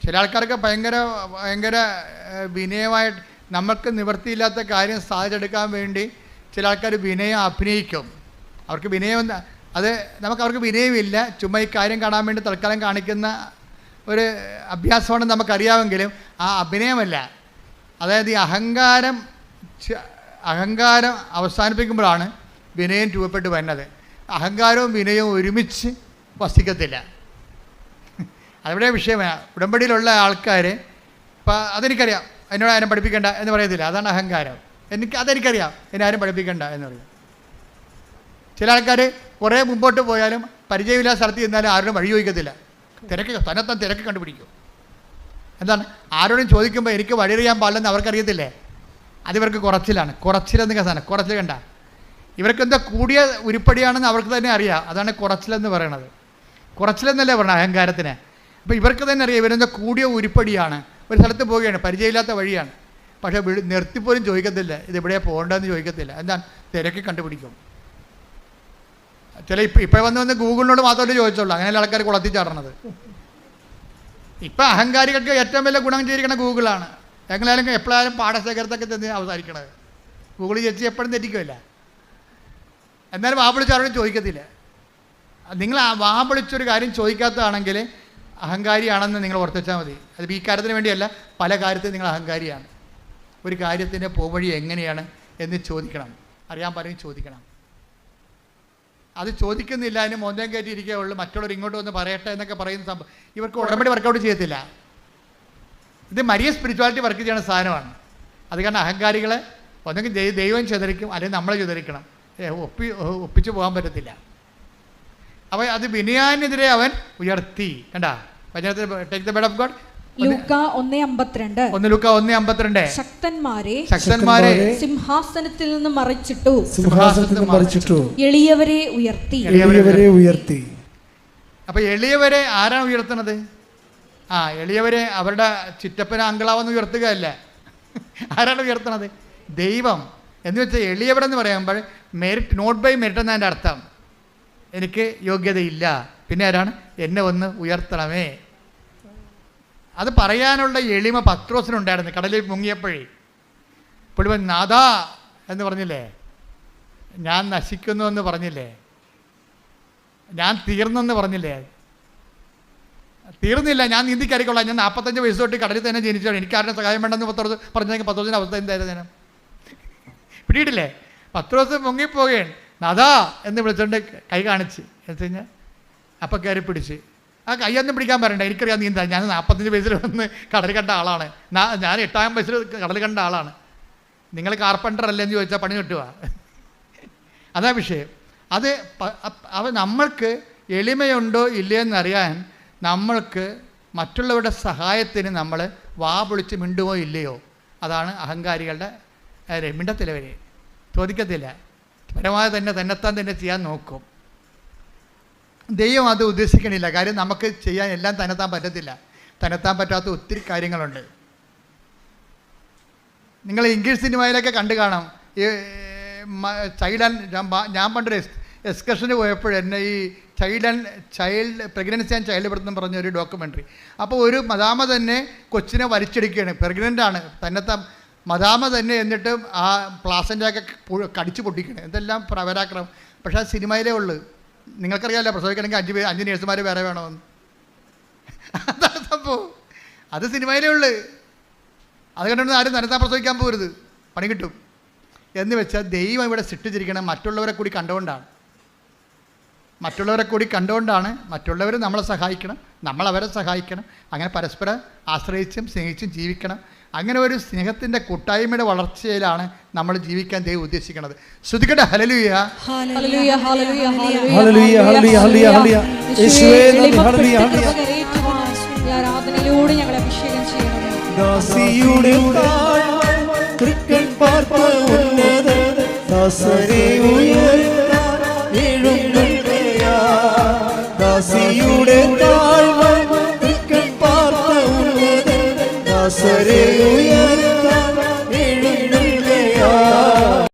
ചില ആൾക്കാർക്ക് ഭയങ്കര വിനയമായിട്ട് നമുക്ക് നിവൃത്തിയില്ലാത്ത കാര്യം സാധിച്ചെടുക്കാൻ വേണ്ടി ചില ആൾക്കാർ വിനയം അഭിനയിക്കും. അവർക്ക് വിനയം അവർക്ക് വിനയമില്ല, ചുമ്മാ ഈ കാര്യം കാണാൻ വേണ്ടി തൽക്കാലം കാണിക്കുന്ന ഒരു അഭ്യാസമാണെന്ന് നമുക്കറിയാമെങ്കിലും ആ അഭിനയമല്ല. അതായത് ഈ അഹങ്കാരം അവസാനിപ്പിക്കുമ്പോഴാണ് വിനയം രൂപപ്പെട്ട് വരുന്നത്. അഹങ്കാരവും വിനയവും ഒരുമിച്ച് വസിക്കത്തില്ല. അതിവിടെ വിഷയമാണ്. ഉടമ്പടിയിലുള്ള ആൾക്കാർ ഇപ്പം അതെനിക്കറിയാം, എന്നോട് ആരും പഠിപ്പിക്കേണ്ട എന്ന് പറയത്തില്ല. അതാണ് അഹങ്കാരം. അതെനിക്കറിയാം, എന്നെ ആരും പഠിപ്പിക്കേണ്ട എന്ന് പറയും. ചില ആൾക്കാർ കുറേ മുമ്പോട്ട് പോയാലും പരിചയമില്ലാത്ത സ്ഥലത്ത് ചെന്നാലും ആരോടും വഴി ചോദിക്കത്തില്ല. തന്നെത്താൻ തിരക്ക് കണ്ടുപിടിക്കും. എന്താണ്? ആരോടും ചോദിക്കുമ്പോൾ എനിക്ക് വഴിയറിയാൻ പാടില്ലെന്ന് അവർക്കറിയത്തില്ലേ? അതിവർക്ക് കുറച്ചിലെന്ന് സാധനം. കുറച്ചിൽ കണ്ട ഇവർക്കെന്താ കൂടിയ ഉരുപ്പടിയാണെന്ന് അവർക്ക് തന്നെ അറിയാം. അതാണ് കുറച്ചിലെന്ന് പറയണത്. കുറച്ചിലെന്നല്ലേ പറഞ്ഞത് അഹങ്കാരത്തിന്. അപ്പോൾ ഇവർക്ക് തന്നെ അറിയാം ഇവരെന്താ കൂടിയ ഉരുപ്പടിയാണ്. ഒരു സ്ഥലത്ത് പോവുകയാണ്, പരിചയമില്ലാത്ത വഴിയാണ്. പക്ഷേ നിർത്തിപ്പോലും ചോദിക്കത്തില്ല, ഇതെവിടെയാണ് പോകേണ്ടതെന്ന് ചോദിക്കത്തില്ല. എന്താണ്? തിരക്കി കണ്ടുപിടിക്കും. ഇപ്പോൾ വന്ന് ഗൂഗിളിനോട് മാത്രമല്ലേ ചോദിച്ചുള്ളൂ. അങ്ങനെയുള്ള ആൾക്കാർ കുളത്തിൽ ചാടണത്. ഇപ്പം അഹങ്കാരികൾക്ക് ഏറ്റവും വലിയ ഗുണം ചെയ്തിരിക്കുന്ന ഗൂഗിളാണ്. എങ്ങനെയായാലും എപ്പോഴായാലും പാടശേഖരത്തൊക്കെ തന്നെ അവസാനിക്കണത്. ഗൂഗിൾ ചേച്ചി എപ്പോഴും തെറ്റിക്കില്ല. എന്നാലും വാ വിളിച്ചാരോടും ചോദിക്കത്തില്ല. നിങ്ങൾ വാ വിളിച്ചൊരു കാര്യം ചോദിക്കാത്തതാണെങ്കിൽ അഹങ്കാരിയാണെന്ന് നിങ്ങൾ ഓർത്തിച്ചാൽ മതി. അത് ഈ കാര്യത്തിന് വേണ്ടിയല്ല, പല കാര്യത്തിലും നിങ്ങൾ അഹങ്കാരിയാണ്. ഒരു കാര്യത്തിൻ്റെ പോവഴി എങ്ങനെയാണ് എന്ന് ചോദിക്കണം, അറിയാൻ പറയും ചോദിക്കണം. അത് ചോദിക്കുന്നില്ല, അതിന് മോന്തം കയറ്റി ഇരിക്കുകയുള്ളൂ, മറ്റുള്ളവർ ഇങ്ങോട്ട് വന്ന് പറയട്ടെ എന്നൊക്കെ പറയുന്ന സംഭവം ഇവർക്ക് ഉടമ്പടി വർക്കൗട്ട് ചെയ്യത്തില്ല. ഇത് മരിയ സ്പിരിച്വാലിറ്റി വർക്ക് ചെയ്യുന്ന സാധനമാണ്. അത് കാരണം അഹങ്കാരികളെ ഒന്നെങ്കിൽ ദൈവം ചിതറിക്കും, അല്ലെങ്കിൽ നമ്മളെ ചിതറിക്കണം. ഒപ്പിച്ച് പോകാൻ പറ്റത്തില്ല. അപ്പോൾ അത് വിനയാനെതിരെ അവൻ ഉയർത്തി. കണ്ട take the word of God. ലൂക്ക 1:52. 1 ലൂക്ക 1:52. ശക്തന്മാരെ സിംഹാസനത്തിൽ നിന്ന് മറിച്ചിട്ടു, സിംഹാസനത്തിൽ നിന്ന് മറിച്ചിട്ടു, എളിയവരെ ഉയർത്തി. അപ്പൊ എളിയവരെ ആരാണ് ഉയർത്തുന്നത്? എളിയവരെ അവരുടെ ചിറ്റപ്പന അങ്കളാവെന്ന് ഉയർത്തുകയല്ല. ആരാണ് ഉയർത്തുന്നത്? ദൈവം. എന്ന് വെച്ചാൽ എളിയവരെന്ന് പറയുമ്പോൾ മെറിറ്റ്, നോട്ട് ബൈ മെറിറ്റ് എന്നതിൻ്റെ അർത്ഥം. എനിക്ക് യോഗ്യതയില്ല, പിന്നെ ആരാണ്? എന്നെ ഒന്ന് ഉയർത്തണമേ. അത് പറയാനുള്ള എളിമ പത്രോസിനുണ്ടായിരുന്നു. കടലിൽ മുങ്ങിയപ്പോഴേ പുള്ളി നാഥാ എന്ന് പറഞ്ഞില്ലേ, ഞാൻ നശിക്കുന്നു എന്ന് പറഞ്ഞില്ലേ, ഞാൻ തീർന്നെന്ന് പറഞ്ഞില്ലേ. തീർന്നില്ല, ഞാൻ നീന്തി കയറിക്കൊള്ളാം, ഞാൻ 45 വയസ്സ് തൊട്ട് കടലിൽ തന്നെ ജനിച്ചാണ്, എനിക്ക് ആരുടെ സഹായം വേണ്ടെന്ന് പത്രോസ് പറഞ്ഞെങ്കിൽ പത്രോസിൻ്റെ അവസ്ഥ എന്തായിരുന്നു? പിടിയിട്ടില്ലേ? പത്രോസ് മുങ്ങിപ്പോവുകയാണ്. നാഥാ എന്ന് വിളിച്ചുകൊണ്ട് കൈ കാണിച്ച് എന്ന് കഴിഞ്ഞാൽ അപ്പം കയറി പിടിച്ച്. ആ കൈയൊന്നും പിടിക്കാൻ പറയണ്ട, എനിക്കറിയാം നീന്താൻ, ഞാൻ 45 വയസ്സിൽ വന്ന് കടൽ കണ്ട ആളാണ്, ഞാൻ 8-ാം വയസ്സിൽ കടൽ കണ്ട ആളാണ്. നിങ്ങൾ കാർപ്പൻ്റർ അല്ലെന്ന് ചോദിച്ചാൽ പണി കിട്ടുക. അതാ വിഷയം. അത് നമ്മൾക്ക് എളിമയുണ്ടോ ഇല്ലയെന്നറിയാൻ നമ്മൾക്ക് മറ്റുള്ളവരുടെ സഹായത്തിന് നമ്മൾ വാ പൊളിച്ച് മിണ്ടുമോ ഇല്ലയോ, അതാണ് അഹങ്കാരികളുടെ മിണ്ടത്തിലവർ. ചോദിക്കത്തില്ല, പരമാവധി തന്നെത്താൻ തന്നെ ചെയ്യാൻ നോക്കും. ദൈവം അത് ഉദ്ദേശിക്കണില്ല. കാര്യം നമുക്ക് ചെയ്യാൻ എല്ലാം തന്നെത്താൻ പറ്റത്തില്ല. തന്നെത്താൻ പറ്റാത്ത ഒത്തിരി കാര്യങ്ങളുണ്ട്. നിങ്ങൾ ഇംഗ്ലീഷ് സിനിമയിലൊക്കെ കണ്ടു കാണാം. ഈ ഞാൻ പണ്ടൊരു എക്സ്കർഷന് പോയപ്പോഴെന്നെ ഈ child pregnancy and child birth എന്ന് പറഞ്ഞൊരു ഡോക്യുമെൻ്ററി. അപ്പോൾ ഒരു മദാമ തന്നെ കൊച്ചിനെ വലിച്ചെടുക്കുകയാണ്, പ്രഗ്നൻ്റാണ്, തന്നെത്താൻ മദാമ തന്നെ. എന്നിട്ട് ആ പ്ലാസൻ്റെയൊക്കെ കടിച്ചു പൊട്ടിക്കണം. എന്തെല്ലാം പരാക്രമം. പക്ഷേ ആ സിനിമയിലേ ഉള്ളൂ. നിങ്ങൾക്കറിയാമല്ലോ, പ്രസവിക്കണമെങ്കിൽ 5 നേഴ്സുമാർ വേറെ വേണമെന്ന്. അതാണ് സംഭവം. അത് സിനിമയിലേ ഉള്ളൂ. അത് കണ്ടുകൊണ്ട് ആരും തന്നെത്താൻ പ്രസവിക്കാൻ പോകരുത്, പണി കിട്ടും എന്ന് വെച്ചാൽ ദൈവം ഇവിടെ സൃഷ്ടിച്ചിരിക്കണം മറ്റുള്ളവരെ കൂടി കണ്ടുകൊണ്ടാണ്. മറ്റുള്ളവർ നമ്മളെ സഹായിക്കണം, നമ്മൾ അവരെ സഹായിക്കണം. അങ്ങനെ പരസ്പരം ആശ്രയിച്ചും സ്നേഹിച്ചും ജീവിക്കണം. അങ്ങനെ ഒരു സ്നേഹത്തിൻ്റെ കൂട്ടായ്മയുടെ വളർച്ചയിലാണ് നമ്മൾ ജീവിക്കാൻ ദൈവം ഉദ്ദേശിക്കുന്നത്. ശ്രുതിക്കട്ടെ ഹല്ലേലൂയ. ആരാധനയിലൂടെ ഞങ്ങളെ അഭിഷേകം ചെയ്യണം. ദാസിയുടെ